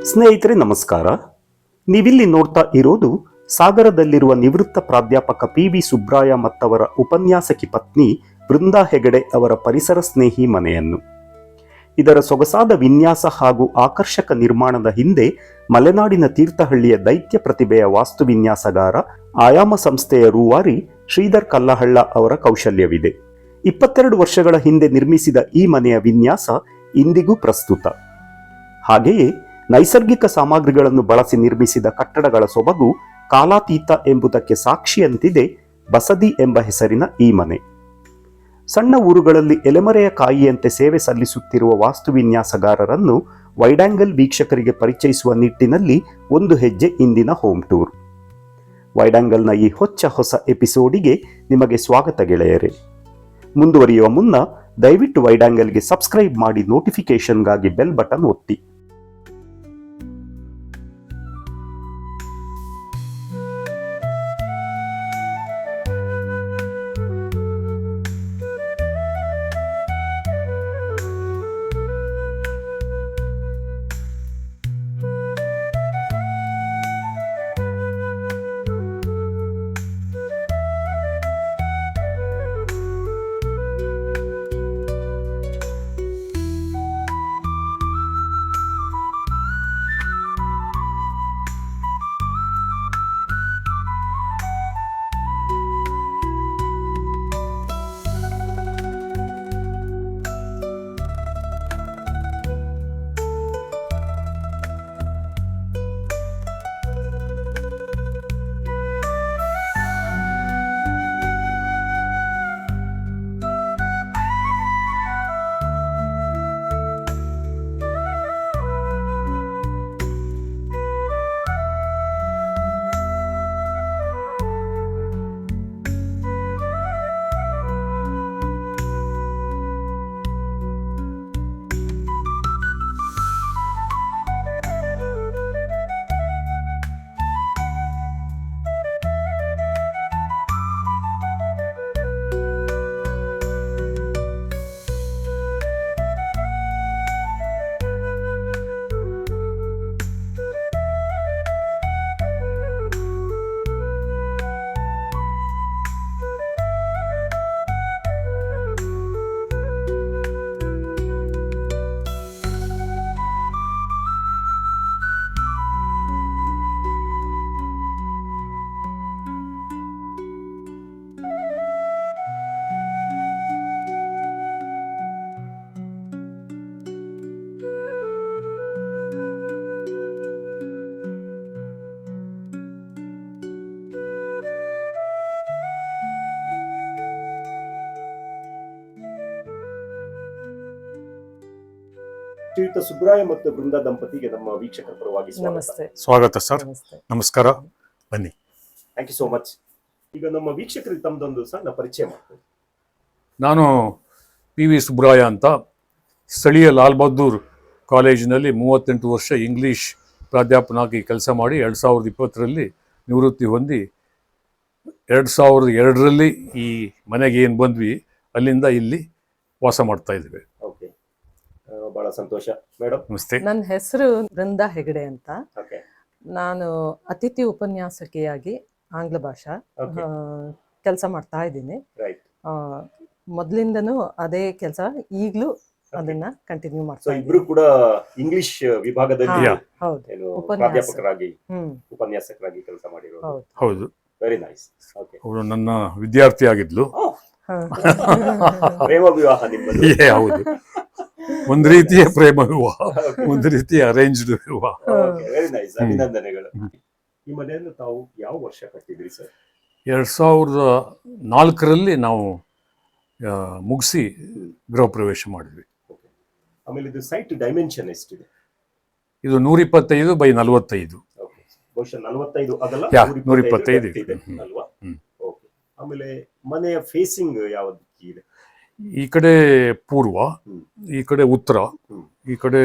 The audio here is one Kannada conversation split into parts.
ಸ್ನೇಹಿತರೆ ನಮಸ್ಕಾರ. ನೀವಿಲ್ಲಿ ನೋಡ್ತಾ ಇರೋದು ಸಾಗರದಲ್ಲಿರುವ ನಿವೃತ್ತ ಪ್ರಾಧ್ಯಾಪಕ ಪಿ.ವಿ. ಸುಬ್ರಾಯ ಮತ್ತವರ ಉಪನ್ಯಾಸಕಿ ಪತ್ನಿ ವೃಂದಾ ಹೆಗಡೆ ಅವರ ಪರಿಸರ ಸ್ನೇಹಿ ಮನೆಯನ್ನು. ಇದರ ಸೊಗಸಾದ ವಿನ್ಯಾಸ ಹಾಗೂ ಆಕರ್ಷಕ ನಿರ್ಮಾಣದ ಹಿಂದೆ ಮಲೆನಾಡಿನ ತೀರ್ಥಹಳ್ಳಿಯ ದೈತ್ಯ ಪ್ರತಿಭೆಯ ವಾಸ್ತು ವಿನ್ಯಾಸಗಾರ, ಆಯಾಮ ಸಂಸ್ಥೆಯ ರೂವಾರಿ ಶ್ರೀಧರ್ ಕಲ್ಲಹಳ್ಳ ಅವರ ಕೌಶಲ್ಯವಿದೆ. 22 ವರ್ಷಗಳ ಹಿಂದೆ ನಿರ್ಮಿಸಿದ ಈ ಮನೆಯ ವಿನ್ಯಾಸ ಇಂದಿಗೂ ಪ್ರಸ್ತುತ. ಹಾಗೆಯೇ ನೈಸರ್ಗಿಕ ಸಾಮಗ್ರಿಗಳನ್ನು ಬಳಸಿ ನಿರ್ಮಿಸಿದ ಕಟ್ಟಡಗಳ ಸೊಬಗು ಕಾಲಾತೀತ ಎಂಬುದಕ್ಕೆ ಸಾಕ್ಷಿಯಂತಿದೆ ಬಸದಿ ಎಂಬ ಹೆಸರಿನ ಈ ಮನೆ. ಸಣ್ಣ ಊರುಗಳಲ್ಲಿ ಎಲೆಮರೆಯ ಕಾಯಿಯಂತೆ ಸೇವೆ ಸಲ್ಲಿಸುತ್ತಿರುವ ವಾಸ್ತು ವಿನ್ಯಾಸಗಾರರನ್ನು ವೈಡ್ ಆಂಗಲ್ ವೀಕ್ಷಕರಿಗೆ ಪರಿಚಯಿಸುವ ನಿಟ್ಟಿನಲ್ಲಿ ಒಂದು ಹೆಜ್ಜೆ ಇಂದಿನ ಹೋಮ್ ಟೂರ್. ವೈಡ್ ಆಂಗಲ್ನ ಈ ಹೊಸ ಎಪಿಸೋಡಿಗೆ ನಿಮಗೆ ಸ್ವಾಗತ ಗೆಳೆಯರೇ. ಮುಂದುವರಿಯುವ ಮುನ್ನ ದಯವಿಟ್ಟು ವೈಡ್ ಆಂಗಲ್ಗೆ ಸಬ್ಸ್ಕ್ರೈಬ್ ಮಾಡಿ ನೋಟಿಫಿಕೇಶನ್ಗಾಗಿ ಬೆಲ್ ಬಟನ್ ಒತ್ತಿ. ಶ್ರೀಯುತ ಸುಬ್ರಾಯ ಮತ್ತು ಬೃಂದಾ ದಂಪತಿಗೆ ನಮ್ಮ ವೀಕ್ಷಕರ ಪರವಾಗಿ ಸ್ವಾಗತ ಸರ್. ನಮಸ್ಕಾರ, ಬನ್ನಿ. Thank you so much. ಈಗ ನಮ್ಮ ವೀಕ್ಷಕರಿಗೆ ತಮ್ಮದೊಂದು ಸಣ್ಣ ಪರಿಚಯ ಮಾಡ್ತೀನಿ. ನಾನು ಪಿ.ವಿ. ಸುಬ್ರಾಯ ಅಂತ, ಸ್ಥಳೀಯ ಲಾಲ್ ಬಹದ್ದೂರ್ ಕಾಲೇಜಿನಲ್ಲಿ 38 ವರ್ಷ ಇಂಗ್ಲೀಷ್ ಪ್ರಾಧ್ಯಾಪಕನಾಗಿ ಕೆಲಸ ಮಾಡಿ 2020ರಲ್ಲಿ ನಿವೃತ್ತಿ ಹೊಂದಿ 2002ರಲ್ಲಿ ಈ ಮನೆಗೆ ಏನು ಬಂದ್ವಿ ಅಲ್ಲಿಂದ ಇಲ್ಲಿ ವಾಸ ಮಾಡ್ತಾ ಇದ್ದೀವಿ. ಬಹಳ ಸಂತೋಷ ಮೇಡಮ್. ನಮಸ್ತೆ. ನನ್ನ ಹೆಸರು ವೃಂದಾ ಹೆಗಡೆ ಅಂತ. ನಾನು ಅತಿಥಿ ಉಪನ್ಯಾಸಕಿಯಾಗಿ ಆಂಗ್ಲ ಭಾಷಾ ಕೆಲಸ ಮಾಡ್ತಾ ಇದ್ದೀನಿ. ಮೊದಲಿಂದನೂ ಅದೇ ಕೆಲಸ, ಈಗಲೂ ಅದನ್ನ ಕಂಟಿನ್ಯೂ ಮಾಡ್ತಾ ಇದ್ದೀನಿ. ಇಬ್ರು ಕೂಡ ಇಂಗ್ಲಿಷ್ ವಿಭಾಗದಲ್ಲಿ ಪ್ರಾಧ್ಯಾಪಕರಾಗಿ ಉಪನ್ಯಾಸಕರಾಗಿ ಕೆಲಸ ಮಾಡಿರೋದು. ಹೌದು, ವೆರಿ ನೈಸ್. ಅವಳು ನನ್ನ ವಿದ್ಯಾರ್ಥಿ ಆಗಿದ್ಲು. ಪ್ರೇಮ ವಿವಾಹ ನಿಮ್ಮದು? ಹೌದು, ಒಂದು ರೀತಿಯ ಪ್ರೇಮ ವಿವಾಹ, ಒಂದು ರೀತಿಯ ಅರೇಂಜ್ಡ್ ವಿವಾಹ. ವೆರಿ ನೈಸ್, ಅಭಿನಂದನೆಗಳು. ಈ ಮನೆಯನ್ನು ತಾವು ಯಾವ ವರ್ಷ ಕಟ್ಟಿದ್ರಿ ಸರ್? 2004ರಲ್ಲಿ ನಾವು ಮುಗಿಸಿ ಗೃಹ ಪ್ರವೇಶ ಮಾಡಿದ್ವಿ. ಆಮೇಲೆ ಇದು ಸೈಟ್ ಡೈಮೆನ್ಷನ್ ಎಷ್ಟಿದೆ? ಇದು 125 by 45. ಬಹುಶಃ 45 ಅದಲ್ಲ, 125 ಇದೆ ಅಲ್ವಾ? ಆಮೇಲೆ ಮನೆಯ ಫೇಸಿಂಗ್ ಯಾವ್ದು ಇದೆ? ಈ ಕಡೆ ಪೂರ್ವ, ಈ ಕಡೆ ಉತ್ತರ, ಈ ಕಡೆ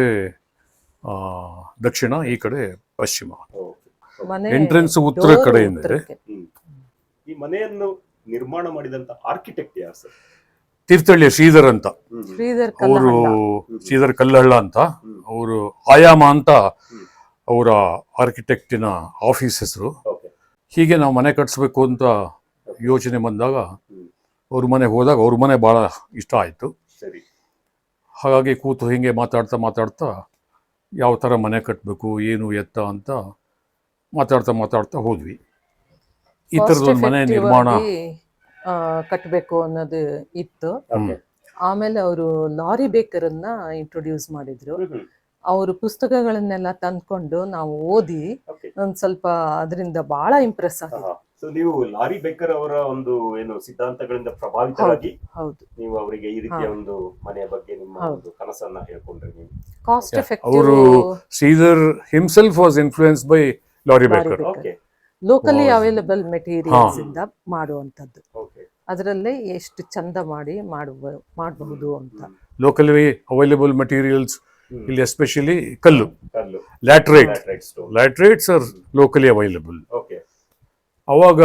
ದಕ್ಷಿಣ, ಈ ಕಡೆ ಪಶ್ಚಿಮ. ಎಂಟ್ರೆನ್ಸ್ ಉತ್ತರ ಕಡೆಯಿಂದ ಇದೆ. ಈ ಮನೆಯನ್ನು ನಿರ್ಮಾಣ ಮಾಡಿದಂತ ಆರ್ಕಿಟೆಕ್ಟ್ ಯಾರು ಸರ್? ತೀರ್ಥಹಳ್ಳಿಯ ಶ್ರೀಧರ್ ಅಂತ, ಅವರು ಶ್ರೀಧರ್ ಕಲ್ಲಹಳ್ಳ ಅಂತ, ಅವರು ಆಯಾಮ ಅಂತ ಅವರ ಆರ್ಕಿಟೆಕ್ಟಿನ ಆಫೀಸ್ ಹೆಸರು. ಓಕೆ. ಹೀಗೆ ನಾವು ಮನೆ ಕಟ್ಟಿಸ್ಬೇಕು ಅಂತ ಯೋಚನೆ ಬಂದಾಗ ಹ್ಮ್. ಅವ್ರ ಮನೆಗೆ ಹೋದಾಗ ಅವ್ರ ಮನೆ ಭಾಳ ಇಷ್ಟ ಆಯಿತು. ಸರಿ. ಹಾಗಾಗಿ ಕೂತು ಹೀಗೆ ಮಾತಾಡ್ತಾ ಯಾವ ಥರ ಮನೆ ಕಟ್ಟಬೇಕು ಏನು ಎತ್ತ ಅಂತ ಮಾತಾಡ್ತಾ ಹೋದ್ವಿ. ಈ ಥರದೊಂದು ಮನೆ ನಿರ್ಮಾಣ ಕಟ್ಟಬೇಕು ಅನ್ನೋದು ಇತ್ತು. ಓಕೆ. ಆಮೇಲೆ ಅವರು ಲಾರಿ ಬೇಕರನ್ನ ಇಂಟ್ರೊಡ್ಯೂಸ್ ಮಾಡಿದ್ರು. ಹ್ಮ್. ಅವರು ಪುಸ್ತಕಗಳನ್ನೆಲ್ಲ ತಂದ್ಕೊಂಡು ನಾವು ಓದಿ ಓಕೆ. ಒಂದ್ ಸ್ವಲ್ಪ ಅದರಿಂದ ಬಹಳ ಇಂಪ್ರೆಸ್ ಆಗಿದೆ. ಸೊ ನೀವು ಲಾರಿ ಬೇಕರ್ ಅವರ ಒಂದು ಏನು ಸಿದ್ಧಾಂತಗಳಿಂದ ಪ್ರಭಾವಿತರಾಗಿ ಹೌದು, ನೀವು ಅವರಿಗೆ ಈ ರೀತಿಯ ಹಾ. ಒಂದು ಮನೆಯ ಬಗ್ಗೆ ನಿಮ್ಮ ಹೌದು. ಒಂದು ಕನಸನ್ನ ಹೇಳ್ಕೊಂಡ್ರಿ ನೀವು. ಕಾಸ್ಟ್ ಎಫೆಕ್ಟಿವ್ ಅವರು Shridhar himself was influenced by Laurie Baker. Okay. Locally ಹೌದು. ಅವೈಲಬಲ್ ಮೆಟೀರಿಯಲ್ಸ್ ಇಂದ ಮಾಡುವಂತದ್ದು. ಓಕೆ. ಅದರಲ್ಲೇ ಎಷ್ಟು ಚಂದ ಮಾಡಬಹುದು ಅಂತ. Locally available materials hmm. ಇಲ್ಲಿ ಎಸ್ಪೆಷಲಿ ಕಲ್ಲು, ಕಲ್ಲು, laterite. Laterite stone. Laterites are locally available. Okay. ಅವಾಗ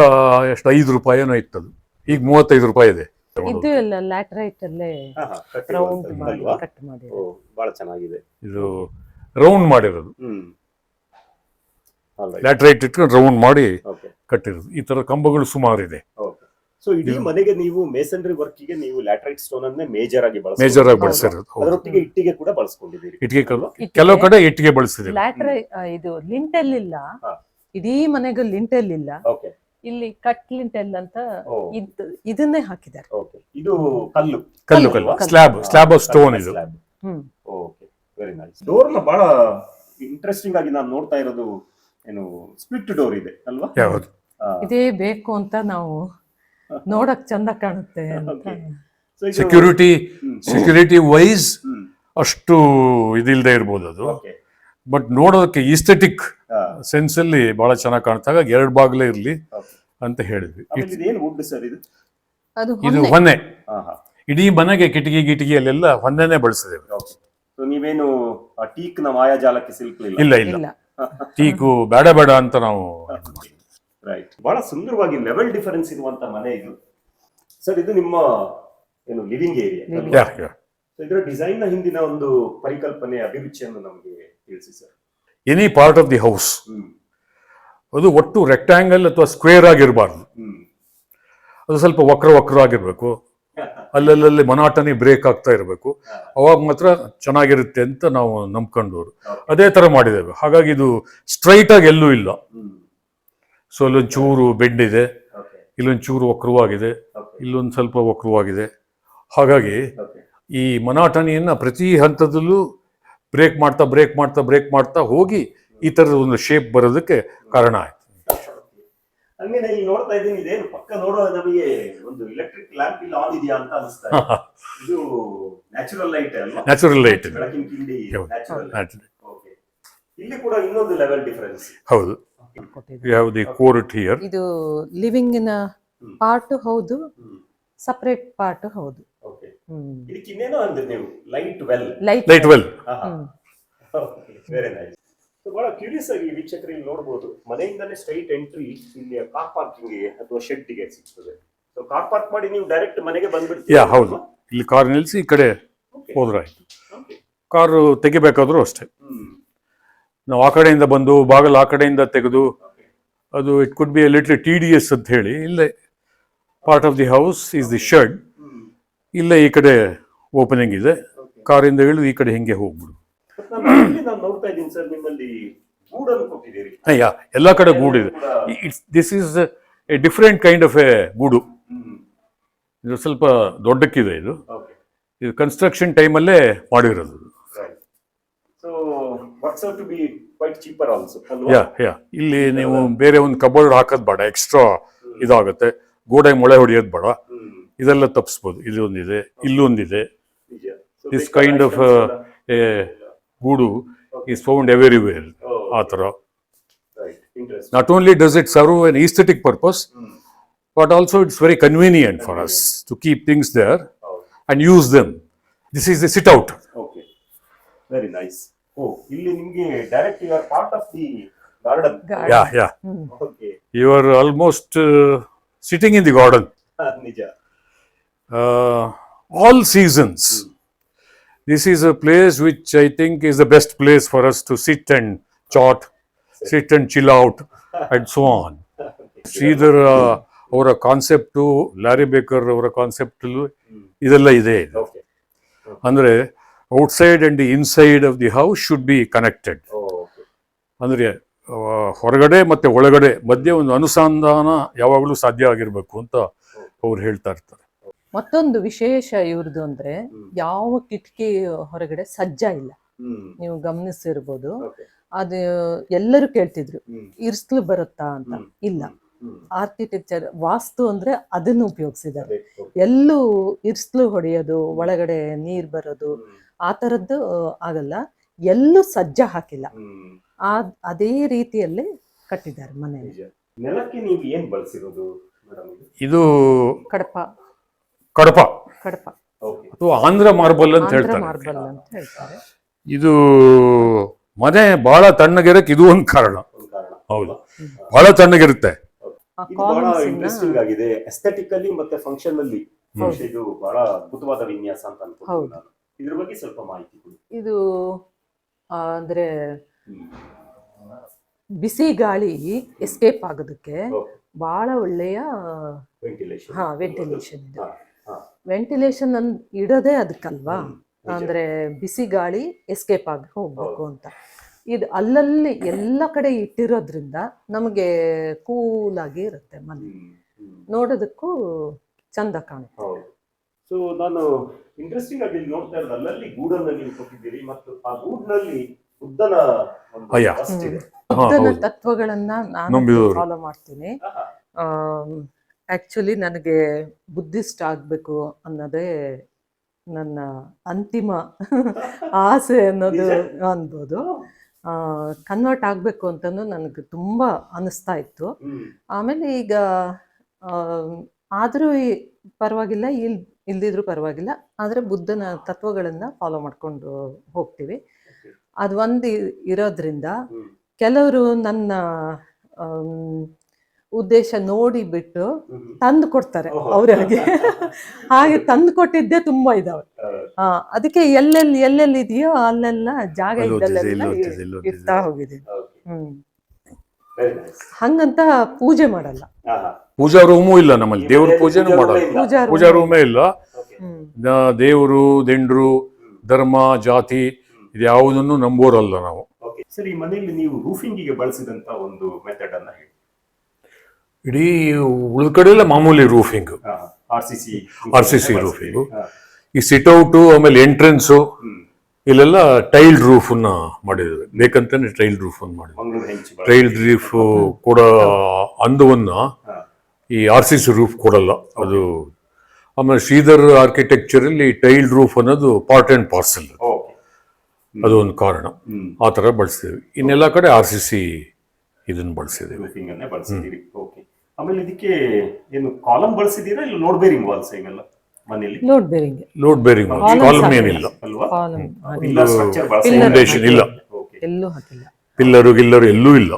ಎಷ್ಟು ₹5 ಇತ್ತದು, ಈಗ ₹35 ಇದೆ. ಇದು ಎಲ್ಲ ಲ್ಯಾಟ್ರೈಟ್ ಅಲ್ಲೇ ಹಾ, ಹಾ, ರೌಂಡ್ ಕಟ್ಟಿರುವಂತದ್ದು ಮಾಡಿ ಅಲ್ವಾ? ಕಟ್ ಮಾಡಿ. ಓ, ಬಹಳ ಚೆನ್ನಾಗಿದೆ. ಇದು ರೌಂಡ್ ಮಾಡಿರೋದು, ಹ್ಮ್. Alright. ಲ್ಯಾಟ್ರೈಟ್ ಇಟ್ಕೊಂಡು ರೌಂಡ್ ಮಾಡಿ ಓಕೆ. ಕಟ್ಟಿರೋದು. ಈ ತರ ಕಂಬಗಳು ಸುಮಾರಿದೆ. ಓಕೆ. ಸೊ ಇಡೀ ಮನೆಗೆ ನೀವು ಮೇಸನ್ರಿ ವರ್ಕಿಗೆ ನೀವು ಲ್ಯಾಟರೈಟ್ ಸ್ಟೋನ್ ಅನ್ನೇ ಮೇಜರ್ ಆಗಿ ಮೇಜರ್ ಆಗಿ ಹೌದು. ಬಳಸಿರೋದು. ಹೌದು. ಅದರೊಟ್ಟಿಗೆ ಇಟ್ಟಿಗೆ ಕೂಡ ಬಳಸ್ಕೊಂಡಿದ್ದೀರಿ. ಇಟ್ಟಿಗೆ ಅಲ್ವಾ? ಕೆಲವು ಕಡೆ ಇಟ್ಟಿಗೆ ಬಳಸಿದೆ. ಲ್ಯಾಟ್ರೈ ಇದು ಲಿಂಟೆಲ್ ಇಲ್ಲ, ಹಾ. ಇಡೀ ಮನೆಗೂ ಲಿಂಟೆಲ್ ಇಲ್ಲ. ಓಕೆ. ಇಲ್ಲಿ ಕಟ್ ಲಿಂಟೆಲ್ ಅಂತ ಓ. ಇದನ್ನೇ ಹಾಕಿದ್ದಾರೆ. ಓಕೆ. ಇದು ಕಲ್ಲು. ಕಲ್ಲು ಕಲ್ಲು. ಸ್ಲ್ಯಾಬ್ ಆಫ್ ಸ್ಟೋನ್ ಇದು. ಸ್ಲ್ಯಾಬ್. ಹ್ಮ್. ಓಕೆ. Very nice. ಡೋರ್ ನ ಬಹಳ ಇಂಟ್ರೆಸ್ಟಿಂಗ್ ಆಗಿ ನಾನು ನೋಡ್ತಾ ಇರೋದು ಏನು ಸ್ಪ್ಲಿಟ್ ಡೋರ್ ಇದೆ ಅಲ್ವಾ? ಯಾವುದು? ಆ, ಇದೇ ಬೇಕು ಅಂತ ನಾವು ನೋಡಕ್ ಚಂದ ಕಾಣುತ್ತೆ ಅಂತ. Okay. so ಇದು- ಹ್ಮ್. ಸೆಕ್ಯೂರಿಟಿ ವೈಸ್ ಹ್ಮ್. ಅಷ್ಟು ಇದಿಲ್ಲದೆ ಇರ್ಬೋದು ಅದು, Okay. ಬಟ್ ನೋಡೋದಕ್ಕೆ ಈಸ್ಥೆಟಿಕ್ ಆ, ಸೆನ್ಸ್ ಅಲ್ಲಿ ಬಹಳ ಚೆನ್ನಾಗಿ ಕಾಣ್ತಾ. ಹಾಗಾಗಿ 2 ಬಾಗಿಲೇ ಇರ್ಲಿ okay. ಅಂತ ಹೇಳಿದ್ವಿ. ಆಮೇಲೆ ಇದೇನು ವುಡ್ ಸರ್ ಇದು? ಅದು ಇದು ಹೊನ್ನೆ. ಹೊನ್ನೆ. ಹಾ, ಹಾ. ಇಡೀ ಮನೆಗೆ ಕಿಟಕಿಯಲ್ಲೆಲ್ಲ ಹೊನ್ನೆನೆ ಬಳಸಿದ್ದೇವೆ. Okay. So ನೀವೇನು ಟೀಕ್ ನ ಮಾಯಾಜಾಲಕ್ಕೆ ಸಿಲುಕಲಿಲ್ಲ? ಇಲ್ಲ ಇಲ್ಲ. ಟೀಕು ಬೇಡ ಅಂತ ನಾವು ರೈಟ್. ಬಹಳ ಸುಂದರವಾಗಿ ಲೆವೆಲ್ ಡಿಫರೆನ್ಸ್ ಇರುವಂತ ಮನೆ ಇದು ಸರ್. ಇದು ನಿಮ್ಮ ಏನು ಲಿವಿಂಗ್ ಏರಿಯಾ Living. ಯಾ ಇದರ ಡಿಸೈನ್ ನ ಹಿಂದಿನ ಒಂದು ಪರಿಕಲ್ಪನೆ ಅಭಿರುಚಿಯನ್ನು ನಮಗೆ ತಿಳಿಸಿ sir. Any part of the house hmm. ಅದು ಒಟ್ಟು ರೆಕ್ಟಾಂಗಲ್ ಅಥವಾ ಸ್ಕ್ವೇರ್ ಆಗಿರಬಾರ್ದು. ಹ್ಮ್. ಅದು ಸ್ವಲ್ಪ ವಕ್ರ ಆಗಿರ್ಬೇಕು. ಅಲ್ಲಲ್ಲಿ ಮೊನಾಟನಿ ಬ್ರೇಕ್ ಆಗ್ತಾ ಇರಬೇಕು. ಅವಾಗ ಮಾತ್ರ ಚೆನ್ನಾಗಿರುತ್ತೆ ಅಂತ ನಾವು ನಂಬ್ಕೊಂಡವ್ರು. ಅದೇ ತರ ಮಾಡಿದ್ದೇವೆ. ಹಾಗಾಗಿ ಇದು ಸ್ಟ್ರೈಟ್ ಆಗಿ ಎಲ್ಲೂ ಇಲ್ಲ. ಹ್ಮ್. ಸೊ ಅಲ್ಲೊಂದು ಚೂರು ಬೆಂಡ್ ಇದೆ, Okay. ಇಲ್ಲೊಂದು ಚೂರು ವಕ್ರವಾಗಿದೆ, Okay. ಇಲ್ಲೊಂದು ಸ್ವಲ್ಪ ವಕ್ರವಾಗಿದೆ. ಹಾಗಾಗಿ Okay. ಈ ಮೊನಾಟನಿಯನ್ನ ಪ್ರತಿ ಹಂತದಲ್ಲೂ ಬ್ರೇಕ್ ಮಾಡ್ತಾ ಹೋಗಿ ಈ ತರದ ಒಂದು ಶೇಪ್ ಬರೋದಕ್ಕೆ ಕಾರಣ ಆಯ್ತು. ಹಂಗೆ ಇಲ್ಲಿ ನೋಡ್ತಾ ಇದ್ದೀನಿ, ಇದೇನು ಪಕ್ಕ ನೋಡುವ ನಮಗೆ ಒಂದು ಎಲೆಕ್ಟ್ರಿಕ್ ಲ್ಯಾಂಪ್ ಇಲ್ಲಿ ಆನ್ ಇದೆಯಾ ಅಂತ ಅನಿಸ್ತಾ ಇದೆ. ಇದು ನ್ಯಾಚುರಲ್ ಲೈಟ್ ಅಲ್ವಾ? Natural light. ಬೆಳಕಿನ ಕಿಂಡಿ ಹೌದು. ನ್ಯಾಚುರಲ್. ಓಕೆ. ಇಲ್ಲಿ ಕೂಡ ಇನ್ನೊಂದು ಲೆವೆಲ್ ಡಿಫರೆನ್ಸ್. ಹೌದು. ಕೊಟ್ಟಿದ್ದಾರೆ. ಯಾವ್ದು ಕೋರ್ಟ್ ಹಿಯರ್. ಇದು ಲಿವಿಂಗಿನ ಪಾರ್ಟ್ ಹೌದು, ಹ್ಮ್. ಸಪರೇಟ್ ಪಾರ್ಟ್ ಹೌದು. ಓಕೆ. ಹ್ಮ್. ಇದಕ್ಕೆ ಇನ್ನೇನೋ ಅಂದ್ರೆ ನೀವು light well. Light well. Very nice. ಬಹಳ ಕ್ಯೂರಿಯಸ್ ಆಗಿ ವೀಕ್ಷಕರು ಇಲ್ಲಿ ನೋಡಬಹುದು, ಮನೆಯಿಂದಲೇ ಸ್ಟ್ರೈಟ್ ಎಂಟ್ರಿ ಇಲ್ಲಿ ಕಾರ್ ಪಾರ್ಕಿಂಗ್ ಅಥವಾ ಶೆಡ್ ಗೆ ಸಿಗ್ತದೆ. ಸೊ ಕಾರ್ ಪಾರ್ಕ್ ಮಾಡಿ ನೀವು ಡೈರೆಕ್ಟ್ ಮನೆಗೆ ಬಂದ್ಬಿಡ್ತೀರಾ? ಯಾ ಹೌದು. ಇಲ್ಲಿ ಕಾರ್ ನಿಲ್ಸಿ ಈ ಕಡೆ ಹೋದ್ರಾಯ್ತು. ಕಾರು ತೆಗಿಬೇಕಾದ್ರೂ ಅಷ್ಟೇ. ನಾವು ಆ ಕಡೆಯಿಂದ ಬಂದು ಬಾಗಿಲು ಆ ಕಡೆಯಿಂದ ತೆಗೆದು ಅದು it could be a little tedious ಅಂತ ಹೇಳಿ, ಇಲ್ಲೇ part of the house is the shed. ಇಲ್ಲೇ ಈ ಕಡೆ ಓಪನಿಂಗ್ ಇದೆ, ಕಾರಿಂದ ಇಳಿದು ಈ ಕಡೆ ಹಿಂಗೆ ಹೋಗ್ಬಿಡು. ನಾನು ನೋಡ್ತಾ ಇದ್ದೀನಿ ಸರ್, ನಿಮ್ಮಲ್ಲಿ ಗೂಡನ್ನು ಕೊಟ್ಟಿದ್ದೀರಿ. ಯಾ ಎಲ್ಲ ಕಡೆ ಗೂಡಿದೆ. This is a different kind of a ಗೂಡು. ಇದು ಸ್ವಲ್ಪ ದೊಡ್ಡಕ್ಕಿದೆ. ಇದು ಕನ್ಸ್ಟ್ರಕ್ಷನ್ ಟೈಮಲ್ಲೇ ಮಾಡಿರೋದು. So works out to be quite cheaper also. Yeah ಇಲ್ಲಿ ನೀವು ಬೇರೆ ಒಂದು ಕಬೋರ್ಡ್ ಹಾಕೋದ್ ಬೇಡ, ಎಕ್ಸ್ಟ್ರಾ ಇದಾಗುತ್ತೆ. ಗೋಡೆ ಮೊಳೆ ಹೊಡೆಯೋದು ಬೇಡ, ಇದೆಲ್ಲ ತಪ್ಪಿಸ್ಬೋದು. ಇಲ್ಲೊಂದಿದೆ, ಇಲ್ಲೊಂದಿದೆ. ದಿಸ್ ಕೈಂಡ್ ಆಫ್ ಎ ಗೂಡು ಈಸ್ ಫೌಂಡ್ ಎವ್ರಿವೇರ್. ಆ ಥರ not only does it serve N aesthetic purpose, but also it's very convenient for us to keep things there and use them. This is the sit out. Okay, very nice. Oh, ಇಲ್ಲಿ ನಿಮಗೆ direct you are part of the garden. Yeah. Okay. You are almost sitting in the garden. ನಿಜ. All seasons. This is a place which I think is the best place for us to sit and chat, sit and chill out and so on. Shridhar ಅವರ ಕಾನ್ಸೆಪ್ಟು, ಲ್ಯಾರಿ ಬೇಕರ್ ಅವರ ಕಾನ್ಸೆಪ್ಟಲ್ಲೂ ಇದೆಲ್ಲ ಇದೆ. ಅಂದ್ರೆ outside and the inside of the house should be connected. ಅಂದ್ರೆ ಹೊರಗಡೆ ಮತ್ತೆ ಒಳಗಡೆ ಮಧ್ಯೆ ಒಂದು ಅನುಸಂಧಾನ ಯಾವಾಗಲೂ ಸಾಧ್ಯ ಆಗಿರ್ಬೇಕು ಅಂತ ಅವ್ರು ಹೇಳ್ತಾ ಇರ್ತಾರೆ. ಮತ್ತೊಂದು ವಿಶೇಷ ಇವ್ರದ್ದು ಅಂದ್ರೆ ಯಾವ ಕಿಟಕಿ ಹೊರಗಡೆ ಸಜ್ಜ ಇಲ್ಲ. ನೀವು ಗಮನಿಸಿರ್ಬೋದು. ಅದು ಎಲ್ಲರೂ ಕೇಳ್ತಿದ್ರು ಇರ್ಸ್ಲು ಬರುತ್ತಾ ಅಂತ. ಇಲ್ಲ, ಆರ್ಕಿಟೆಕ್ಚರ್ ವಾಸ್ತು ಅಂದ್ರೆ ಅದನ್ನು ಉಪಯೋಗಿಸಿದ್ದಾರೆ. ಎಲ್ಲೂ ಇರ್ಸ್ಲು ಹೊಡೆಯೋದು, ಒಳಗಡೆ ನೀರ್ ಬರೋದು ಆ ತರದ್ದು ಆಗಲ್ಲ. ಎಲ್ಲೂ ಸಜ್ಜ ಹಾಕಿಲ್ಲ. ಅದೇ ರೀತಿಯಲ್ಲಿ ಕಟ್ಟಿದ್ದಾರೆ ಮನೆ. ನೆಲಕ್ಕೆ ನೀವು ಏನ್ ಬಳಸಿರೋದು? ಇದು ಕಡಪ ಕಡಪ ಕಡಪ ಅಥವಾ ಆಂಧ್ರ ಮಾರ್ಬಲ್ ಅಂತ ಹೇಳ್ತಾರೆ. ಮಾರ್ಬಲ್ ಅಂತ ಹೇಳ್ತಾರೆ. ಇದು ಮನೆ ಬಹಳ ತಣ್ಣಗಿರಕ್ಕೆ ಇದು ಒಂದು ಕಾರಣ. ಹೌದು, ಬಹಳ ತಣ್ಣಗಿರುತ್ತೆ. ಇಂಟ್ರೆಸ್ಟಿಂಗ್ ಆಗಿದೆ ಎಸ್ಥೆಟಿಕಲಿ ಮತ್ತೆ ಫಂಕ್ಷನಲಿ. ಇದು ಬಹಳ ಅದ್ಭುತವಾದ ವಿನ್ಯಾಸ ಅಂತ ಅನ್ಕೊಂಡು ನಾನು. ಇದ್ರ ಬಗ್ಗೆ ಸ್ವಲ್ಪ ಮಾಹಿತಿ ಕೊಡಿ. ಇದು ಅಂದ್ರೆ ಬಿಸಿ ಗಾಳಿ ಎಸ್ಕೇಪ್ ಆಗೋದಕ್ಕೆ ಬಹಳ ಒಳ್ಳೆಯ ವೆಂಟಿಲೇಷನ್ ಇದೆ. ವೆಂಟಿಲೇಷನ್ ಇಡೋದೇ ಅದಕ್ಕಲ್ವಾ, ಅಂದ್ರೆ ಬಿಸಿ ಗಾಳಿ ಎಸ್ಕೇಪ್ ಆಗಿ ಹೋಗ್ಬೇಕು ಅಂತ. ಇದು ಅಲ್ಲಲ್ಲಿ ಎಲ್ಲ ಕಡೆ ಇಟ್ಟಿರೋದ್ರಿಂದ ನಮಗೆ ಕೂಲ್ ಆಗಿ ಇರುತ್ತೆ ಮನೆ, ನೋಡೋದಕ್ಕೂ ಚಂದ ಕಾಣುತ್ತೆ. ಸೊ ನಾನು ಇಂಟ್ರೆಸ್ಟಿಂಗ್ ಆಗಿ ನೋಡ್ತಾ ಇರೋದು ಅಲ್ಲಲ್ಲಿ ಗೂಡನ್ನ ನೀವು ಕೊಟ್ಟಿದ್ದೀರಿ ಮತ್ತು ಆ ಗೂಡ್ನಲ್ಲಿ ಬುದ್ಧನ ತತ್ವಗಳನ್ನ ನಾನು ಫಾಲೋ ಮಾಡ್ತೀನಿ. ಆಕ್ಚುಲಿ ನನಗೆ ಬುದ್ಧಿಸ್ಟ್ ಆಗ್ಬೇಕು ಅನ್ನೋದೇ ನನ್ನ ಅಂತಿಮ ಆಸೆ ಅನ್ನೋದು ಅನ್ಬೋದು. ಕನ್ವರ್ಟ್ ಆಗಬೇಕು ಅಂತಲೂ ನನಗೆ ತುಂಬ ಅನಿಸ್ತಾ ಇತ್ತು. ಆಮೇಲೆ ಈಗ ಆದರೂ ಪರವಾಗಿಲ್ಲ, ಇಲ್ದಿದ್ರೂ ಪರವಾಗಿಲ್ಲ, ಆದರೆ ಬುದ್ಧನ ತತ್ವಗಳನ್ನು ಫಾಲೋ ಮಾಡ್ಕೊಂಡು ಹೋಗ್ತೀವಿ. ಅದು ಒಂದು ಇರೋದ್ರಿಂದ ಕೆಲವರು ನನ್ನ ಉದ್ದೇಶ ನೋಡಿ ಬಿಟ್ಟು ತಂದು ಕೊಡ್ತಾರೆ ಅವ್ರಿಗೆ. ಹಾಗೆ ತಂದು ಕೊಟ್ಟಿದ್ದೇ ತುಂಬಾ ಇದಾವೆ. ಅದಕ್ಕೆ ಎಲ್ಲೆಲ್ಲಿ ಇದೆಯೋ ಅಲ್ಲೆಲ್ಲ ಜಾಗ ಇದ್ದಲ್ಲೆಲ್ಲ ಇರ್ತಾ ಹೋಗಿದೆ. ಹಂಗಂತ ಪೂಜೆ ಮಾಡಲ್ಲ, ಪೂಜಾ ರೂಮು ಇಲ್ಲ ನಮ್ಮಲ್ಲಿ. ದೇವ್ರ ಪೂಜೆನೂ ಮಾಡಲ್ಲ, ಪೂಜಾ ರೂಮೇ ಇಲ್ಲ. ದೇವರು, ದಿಂಡ್ರು, ಧರ್ಮ, ಜಾತಿ ಇದ್ಯಾವುದನ್ನು ನಂಬೋರಲ್ಲ ನಾವು. ಸರ್, ಈ ಮನೆಯಲ್ಲಿ ನೀವು ರೂಫಿಂಗಿಗೆ ಬಳಸಿದಂತ ಒಂದು ಮೆಥಡ್ ಅನ್ನ ಹೇಳಿ. ಇಡೀ ಉಳಿದ ಕಡೆ ಎಲ್ಲ ಮಾಮೂಲಿ roofing, R C C roofing. ಈ ಸಿಟ್ಔಟು ಆಮೇಲೆ ಎಂಟ್ರೆನ್ಸು ಇಲ್ಲೆಲ್ಲ ಟೈಲ್ಡ್ ರೂಫ್ ಮಾಡಿದ್ರು. ಬೇಕಂತಾನೆ ಟೈಲ್ಡ್ ರೂಫ್ ಮಾಡಿದ್ರು. ಟೈಲ್ಡ್ ರೂಫ್ ಕೂಡ ಅಂದವನ್ನ ಈ ಆರ್ ಸಿ ಸಿ ರೂಫ್ ಕೊಡಲ್ಲ ಅದು. ಆಮೇಲೆ ಶ್ರೀಧರ್ ಆರ್ಕಿಟೆಕ್ಚರ್ ಅಲ್ಲಿ ಟೈಲ್ಡ್ ರೂಫ್ ಅನ್ನೋದು ಪಾರ್ಟ್ ಅಂಡ್ ಪಾರ್ಸಲ್, ಅದು ಒಂದು ಕಾರಣ. ಆ ತರ ಬಳಸ್ತೀವಿ. ಇನ್ನೆಲ್ಲ ಕಡೆ ಆರ್ ಸಿ ಸಿ ಇದನ್ನ ಬಳಸಿದ್ದೀವಿ. ಆಮೇಲೆ ಇದಕ್ಕೆ ಏನು ಕಾಲಮ್ ಬಳಸಿದೀರಾ ಇಲ್ಲ ಲೋಡ್ ಬೇರಿಂಗ್ ವಾಲ್ಸ್? ಈಗೆಲ್ಲ ಮನೆಯಲ್ಲಿ ಲೋಡ್ ಬೇರಿಂಗ್ ಕಾಲಮ್ ಏನಿಲ್ಲ, ಫೌಂಡೇಶನ್ ಇಲ್ಲ, ಎಲ್ಲೂ ಹಾಕಿಲ್ಲ, ಪಿಲ್ಲರು ಗಿಲ್ಲರು ಎಲ್ಲೂ ಇಲ್ಲ.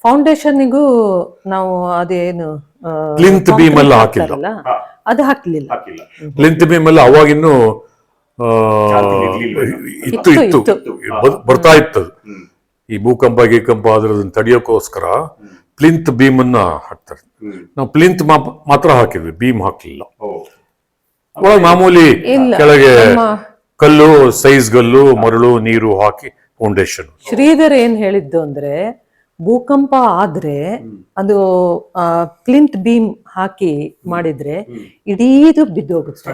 ಫೌಂಡೇಶನ್ಗೂ ನಾವು ಅದೇನು ಪ್ಲಿಂತ್ ಬೀಮ್ ಎಲ್ಲ ಹಾಕಿಲ್ಲ, ಅದು ಹಾಕ್ಲಿಲ್ಲ. ಪ್ಲಿಂತ್ ಬೀಮ್ ಎಲ್ಲ ಅವಾಗಿನ್ನು ಇತ್ತು ಬರ್ತಾ ಇತ್ತು. ಈ ಭೂಕಂಪ ಗೀಕಂಪ ಅದ್ರದನ್ನ ತಡೆಯೋಕ್ಕೋಸ್ಕರ ಪ್ಲಿಂತ್ ಬೀಮ್ ಅನ್ನ ಹಾಕ್ತಾರೆ. ನಾವು ಪ್ಲಿಂತ್ ಮಾತ್ರ ಹಾಕಿದ್ವಿ, ಬೀಮ್ ಹಾಕ್ಲಿಲ್ಲ. ಒಳಗೆ ಮಾಮೂಲಿ ಕೆಳಗೆ ಕಲ್ಲು, ಸೈಜ್ ಗಲ್ಲು, ಮರಳು, ನೀರು ಹಾಕಿ ಫೌಂಡೇಶನ್. ಶ್ರೀಧರ್ ಏನ್ ಹೇಳಿದ್ದು ಅಂದ್ರೆ, ಭೂಕಂಪ ಆದ್ರೆ ಅದು ಪ್ಲಿಂತ್ ಬೀಮ್ ಹಾಕಿ ಮಾಡಿದ್ರೆ ಇಡೀದು ಬಿದ್ದೋಗುತ್ತೆ,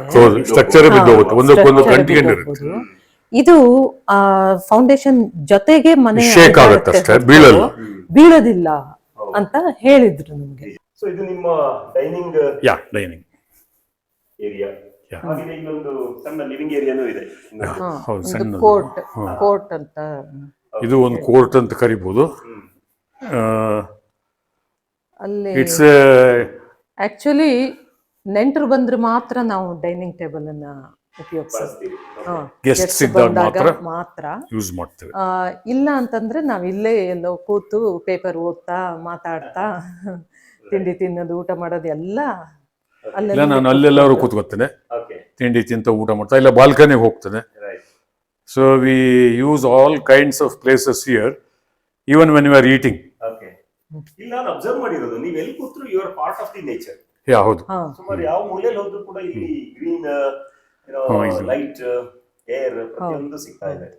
ಸ್ಟ್ರಕ್ಚರ್ ಬಿದ್ದೋಗುತ್ತೆ, ಒಂದಕ್ಕೊಂದು ಕಂಟಿನ್ಯೂ. ಇದು ಫೌಂಡೇಶನ್ ಜೊತೆಗೆ ಮನೆ ಬೀಳೋದಿಲ್ಲ ಅಂತ ಹೇಳಿದ್ರು ನಮ್ಗೆ. ಇದು ನಿಮ್ಮ ಡೈನಿಂಗ್ ಏರಿಯಾ. ಹಾಗೆ ಇಲ್ಲೊಂದು ಸಣ್ಣ ಲಿವಿಂಗ್ ಏರಿಯಾನೂ ಇದೆ, ಕೋರ್ಟ್ ಅಂತ. ಇದು ಒಂದು ಕೋರ್ಟ್ ಅಂತ ಕರಿಬಹುದು. ಅಲ್ಲಿ ಆಕ್ಚುಲಿ ನೆಂಟರು ಬಂದ್ರೆ ಮಾತ್ರ ನಾವು ಡೈನಿಂಗ್ ಟೇಬಲ್ ಅನ್ನ ಉಪಯೋಗಿಸ್ತೀವಿ. ಮಾತ್ರ ಯೂಸ್ ಮಾಡ್ತೇವೆ. ಇಲ್ಲ ಅಂತಂದ್ರೆ ನಾವ್ ಇಲ್ಲೇ ಎಲ್ಲೋ ಕೂತು ಪೇಪರ್ ಓದ್ತಾ ಮಾತಾಡ್ತಾ ತಿಂಡಿ ತಿನ್ನೋದು, ಊಟ ಮಾಡೋದು ಎಲ್ಲ ಇಲ್ಲ. ನಾನು ಅಲ್ಲೆಲ್ಲರೂ ಕೂತ್ಕೊತೇನೆ, ತಿಂಡಿ ತಿಂತ ಊಟ ಮಾಡ್ತಾ, ಇಲ್ಲ ಬಾಲ್ಕನಿಗೆ ಹೋಗ್ತೇನೆ. So we use all kinds of places here even when you are eating. Okay. ಇಲ್ಲಿ ನಾನು ಅಬ್ಸರ್ವ್ ಮಾಡಿರೋದು, ನೀವು ಎಲ್ಲಿ ಕೂತ್ರು you are part of the nature. ಹೌದು. ಹಾ ಸುಮಾರು ಯಾವ ಮೂಲೆಯಲ್ಲಿ ಹೋದ್ರು ಕೂಡ ಇಲ್ಲಿ ಗ್ರೀನ್, ಇದು. ಲೈಟ್, ಏರ್ ಪ್ರತಿಯೊಂದು ಸಿಗ್ತಾ ಇದೆ.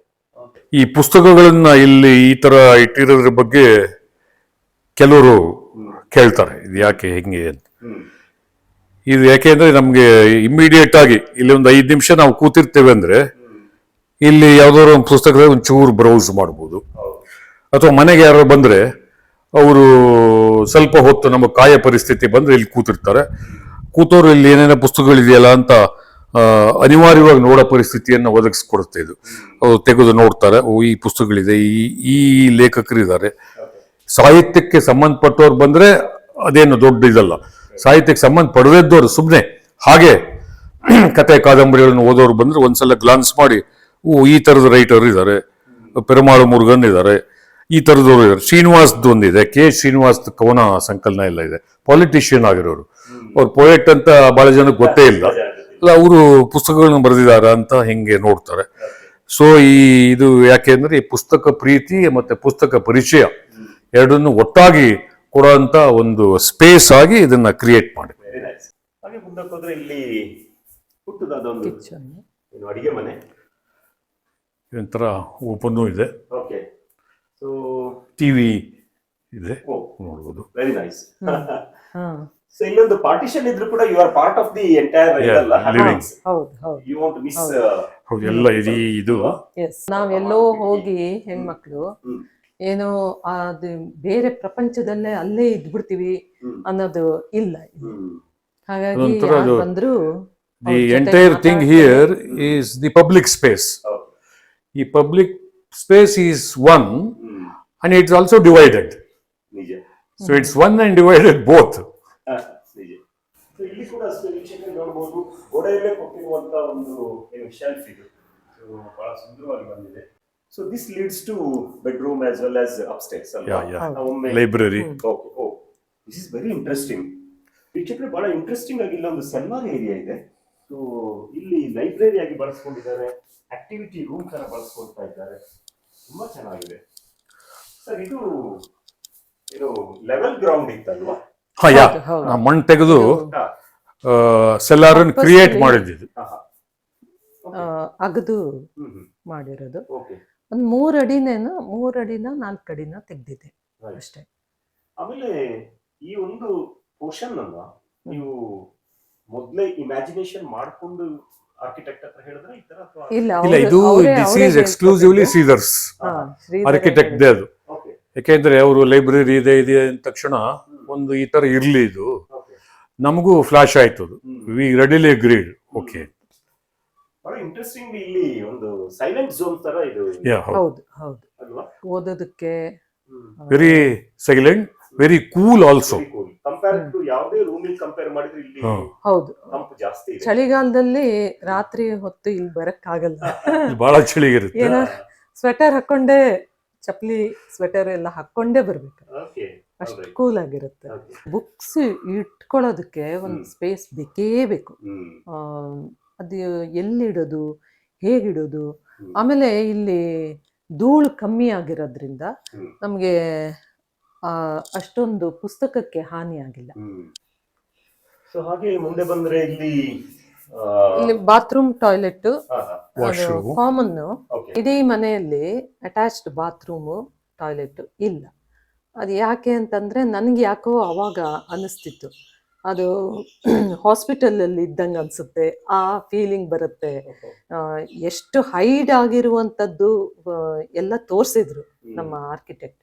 ಈ ಪುಸ್ತಕಗಳನ್ನ ಇಲ್ಲಿ ಈ ತರ ಇಟ್ಟಿರೋದ್ರ ಬಗ್ಗೆ ಕೆಲವರು ಕೇಳ್ತಾರೆ, ಇದು ಯಾಕೆ ಹೆಂಗೆ ಅಂತ. ಇದು ಯಾಕೆ ಅಂದ್ರೆ ನಮ್ಗೆ ಇಮಿಡಿಯೇಟ್ ಆಗಿ ಇಲ್ಲಿ ಒಂದು 5 ನಿಮಿಷ ನಾವು ಕೂತಿರ್ತೇವೆ ಅಂದ್ರೆ ಇಲ್ಲಿ ಯಾವ್ದಾದ್ರು ಒಂದು ಪುಸ್ತಕದ ಒಂಚೂರು ಬ್ರೌಸ್ ಮಾಡ್ಬೋದು. ಅಥವಾ ಮನೆಗೆ ಯಾರು ಬಂದ್ರೆ ಅವರು ಸ್ವಲ್ಪ ಹೊತ್ತು ನಮ್ಮ ಕಾಯ ಪರಿಸ್ಥಿತಿ ಬಂದ್ರೆ ಇಲ್ಲಿ ಕೂತಿರ್ತಾರೆ. ಕೂತವ್ರು ಇಲ್ಲಿ ಏನೇನೋ ಪುಸ್ತಕಗಳಿದೆಯಲ್ಲ ಅಂತ ಅನಿವಾರ್ಯವಾಗಿ ನೋಡೋ ಪರಿಸ್ಥಿತಿಯನ್ನು ಒದಗಿಸ್ಕೊಡುತ್ತೆ ಇದು. ಅವ್ರು ತೆಗೆದು ನೋಡ್ತಾರೆ, ಓ ಈ ಪುಸ್ತಕಗಳಿದೆ, ಈ ಲೇಖಕರಿದ್ದಾರೆ. ಸಾಹಿತ್ಯಕ್ಕೆ ಸಂಬಂಧಪಟ್ಟವ್ರು ಬಂದ್ರೆ ಅದೇನು ದೊಡ್ಡ ಇದಲ್ಲ. ಸಾಹಿತ್ಯಕ್ಕೆ ಸಂಬಂಧ ಪಡೆದಿದ್ದವ್ರು ಸುಮ್ಮನೆ ಹಾಗೆ ಕತೆ ಕಾದಂಬರಿಗಳನ್ನು ಓದೋರು ಬಂದ್ರೆ ಒಂದ್ಸಲ ಗ್ಲಾನ್ಸ್ ಮಾಡಿ, ಓ ಈ ತರದ ರೈಟರ್ ಇದ್ದಾರೆ, ಪೆರುಮಾಳು ಮುರುಗನ್ ಇದ್ದಾರೆ, ಈ ತರದವರು ಇದ್ದಾರೆ. ಶ್ರೀನಿವಾಸ್ದು ಒಂದಿದೆ, ಕೆ ಶ್ರೀನಿವಾಸ್ ಕವನ ಸಂಕಲನ ಎಲ್ಲ ಇದೆ. ಪಾಲಿಟಿಷಿಯನ್ ಆಗಿರೋರು, ಅವ್ರು ಪೊಯೆಟ್ ಅಂತ ಬಹಳ ಜನಕ್ಕೆ ಗೊತ್ತೇ ಇಲ್ಲ, ಅಲ್ಲ ಅವರು ಪುಸ್ತಕಗಳನ್ನು ಬರೆದಿದ್ದಾರೆ ಅಂತ ಹಿಂಗೆ ನೋಡ್ತಾರೆ. ಸೊ ಇದು ಯಾಕೆ ಅಂದ್ರೆ ಈ ಪುಸ್ತಕ ಪ್ರೀತಿ ಮತ್ತೆ ಪುಸ್ತಕ ಪರಿಚಯ ಎರಡನ್ನು ಒಟ್ಟಾಗಿ ಕೊಡುವಂತ ಒಂದು ಸ್ಪೇಸ್ ಆಗಿ ಇದನ್ನ ಕ್ರಿಯೇಟ್ ಮಾಡಿ. ಹಾಗೆ ಮುಂದಕ್ಕೆ ಹೋದ್ರೆ ಇಲ್ಲಿ ಪುಟ್ಟದಾದೊಂದು ಕಿಚನ್, ಅಡಿಗೆ ಮನೆ, ಒಂಥರ ಓಪನ್ನು ಇದೆ. ಓಕೆ. ಸೊ ಟಿವಿ ಇದೆ, ನೋಡ್ಬೋದು. Very nice. ಸೊ ಇಲ್ಲೊಂದು ಪಾರ್ಟಿಷನ್ ಇದ್ರೂ ಕೂಡ you are part of the entire livings. ಹೌದು ಹೌದು. ಯು ವಾಂಟ್ ಮಿಸ್ ಎಲ್ಲ ಇದು. ನಾವೆಲ್ಲೋ ಹೋಗಿ ಹೆಣ್ಮಕ್ಳು ಏನೋ ಅದು ಬೇರೆ ಪ್ರಪಂಚದಲ್ಲೇ ಅಲ್ಲೇ ಇದ್ಬಿಡ್ತೀವಿ ಅನ್ನೋದು ಇಲ್ಲ. ಹಾಗಾಗಿ ಯಾರು ಬಂದ್ರು the entire thing here is the public space. ಈ public space is one and it's also divided. So it's one and divided both. ಇಲ್ಲಿ ಕೂಡ ಅಷ್ಟೇ ವೀಕ್ಷಕರು ನೋಡಬಹುದು, ಗೋಡೆಯಲ್ಲೇ ಕೊಟ್ಟಿರುವಂತ ಒಂದು ಶೆಲ್ಫ್ ಇದು. ಸೊ ಬಹಳ ಸುಂದರವಾಗಿ ಬಂದಿದೆ. So this leads to bedroom as well as upstairs. Library. Okay. Oh, this is very interesting. ವೀಕ್ಷಕರು ಬಹಳ ಇಂಟ್ರೆಸ್ಟಿಂಗ್ ಆಗಿ ಇಲ್ಲೊಂದು ಸೆಲ್ವಾರ್ ಏರಿಯಾ ಇದೆ. ಸೊ ಇಲ್ಲಿ ಲೈಬ್ರರಿ ಆಗಿ ಬಳಸ್ಕೊಂಡಿದ್ದಾರೆ, ಆಕ್ಟಿವಿಟಿ ರೂಮ್ ತರ ಬಳಸ್ಕೊಳ್ತಾ ಇದ್ದಾರೆ. ತುಂಬಾ ಚೆನ್ನಾಗಿದೆ ಸರ್. ಇದು ಏನು ಲೆವೆಲ್ ಗ್ರೌಂಡ್ ಇತ್ತಲ್ವಾ? ಮಣ್ಣು ತೆಗೆದು ಸೆಲ್ಲಾರ್ ಕ್ರಿಯೇಟ್ ಮಾಡಿದ್ದು, ಅಗದು ಮಾಡಿರೋದು. ಒಂದ್ 3 ಅಡಿನೇನೋ 3 ಅಡಿನ 4 ಅಡಿನ ತೆಗ್ದಿದೆ ಅಷ್ಟೇ. ಆಮೇಲೆ ಈ ಒಂದು ಪೋರ್ಷನ್ ಅನ್ನ ನೀವು ಮೊದಲೇ ಇಮ್ಯಾಜಿನೇಷನ್ ಮಾಡ್ಕೊಂಡು ಆರ್ಕಿಟೆಕ್ಟ್ ಹತ್ರ ಹೇಳಿದ್ರೆ ಈ ತರ? ಇಲ್ಲ, ಇದು this is exclusively Sridhar's architect they ಅದು. ಯಾಕೆಂದ್ರೆ ಅವರು ಲೈಬ್ರರಿ ಇದೆ ಅಂದ ತಕ್ಷಣ ಒಂದು ಈ ತರ ಇರ್ಲಿ, ಇದು ನಮಗೂ ಫ್ಲಾಶ್ ಆಯ್ತು. We readily agreed. ಓಕೆ. ಬಹಳ ಇಂಟ್ರೆಸ್ಟಿಂಗ್. ಇಲ್ಲಿ ಒಂದು ಸೈಲೆಂಟ್ ಝೋನ್ ತರ ಇದು. ಹೌದು ಹೌದು ಅಲ್ವಾ? ಓದೋದಕ್ಕೆ very silent, very cool also. Compare to ಯಾವುದೇ ರೂಮಿಗೆ ಕಂಪೇರ್ ಮಾಡಿದ್ರೆ ಇಲ್ಲಿ ಹೌದು ತಂಪು ಜಾಸ್ತಿ ಇದೆ. ಚಳಿಗಾಲದಲ್ಲಿ ರಾತ್ರಿ ಹೊತ್ತು ಇಲ್ಲಿ ಬರಕ್ ಆಗಲ್ಲ, ಬಹಳ ಚಳಿ ಇರುತ್ತೆ. ಏನೋ ಸ್ವೆಟರ್ ಹಾಕೊಂಡೇ, ಚಪ್ಪಲಿ ಸ್ವೆಟರ್ ಎಲ್ಲ ಹಾಕೊಂಡೇ ಬರ್ಬೇಕು, ಅಷ್ಟು ಕೂಲ್ ಆಗಿರುತ್ತೆ. ಬುಕ್ಸ್ ಇಟ್ಕೊಳ್ಳೋದಕ್ಕೆ ಒಂದು ಸ್ಪೇಸ್ ಬೇಕೇ ಬೇಕು. ಅದು ಎಲ್ಲಿಡೋದು, ಹೇಗಿಡೋದು. ಆಮೇಲೆ ಇಲ್ಲಿ ಧೂಳು ಕಮ್ಮಿ ಆಗಿರೋದ್ರಿಂದ ನಮ್ಗೆ ಅಷ್ಟೊಂದು ಪುಸ್ತಕಕ್ಕೆ ಹಾನಿ ಆಗಿಲ್ಲ. ಸೊ ಹಾಗೆ ಮುಂದೆ ಬಂದ್ರೆ ಇಲ್ಲಿ ಬಾತ್ರೂಮ್, ಟಾಯ್ಲೆಟ್ ಕಾಮನ್. ಇಡೀ ಮನೆಯಲ್ಲಿ ಅಟ್ಯಾಚ್ಡ್ ಬಾತ್ರೂಮು ಟಾಯ್ಲೆಟ್ ಇಲ್ಲ. ಅದು ಯಾಕೆ ಅಂತಂದ್ರೆ ನನ್ಗೆ ಯಾಕೋ ಅವಾಗ ಅನಿಸ್ತಿತ್ತು, ಅದು ಹಾಸ್ಪಿಟಲಲ್ಲಿ ಇದ್ದಂಗೆ ಅನ್ಸುತ್ತೆ, ಆ ಫೀಲಿಂಗ್ ಬರುತ್ತೆ. ಎಷ್ಟು ಹೈಡ್ ಆಗಿರುವಂಥದ್ದು ಎಲ್ಲ ತೋರಿಸಿದ್ರು ನಮ್ಮ ಆರ್ಕಿಟೆಕ್ಟ್.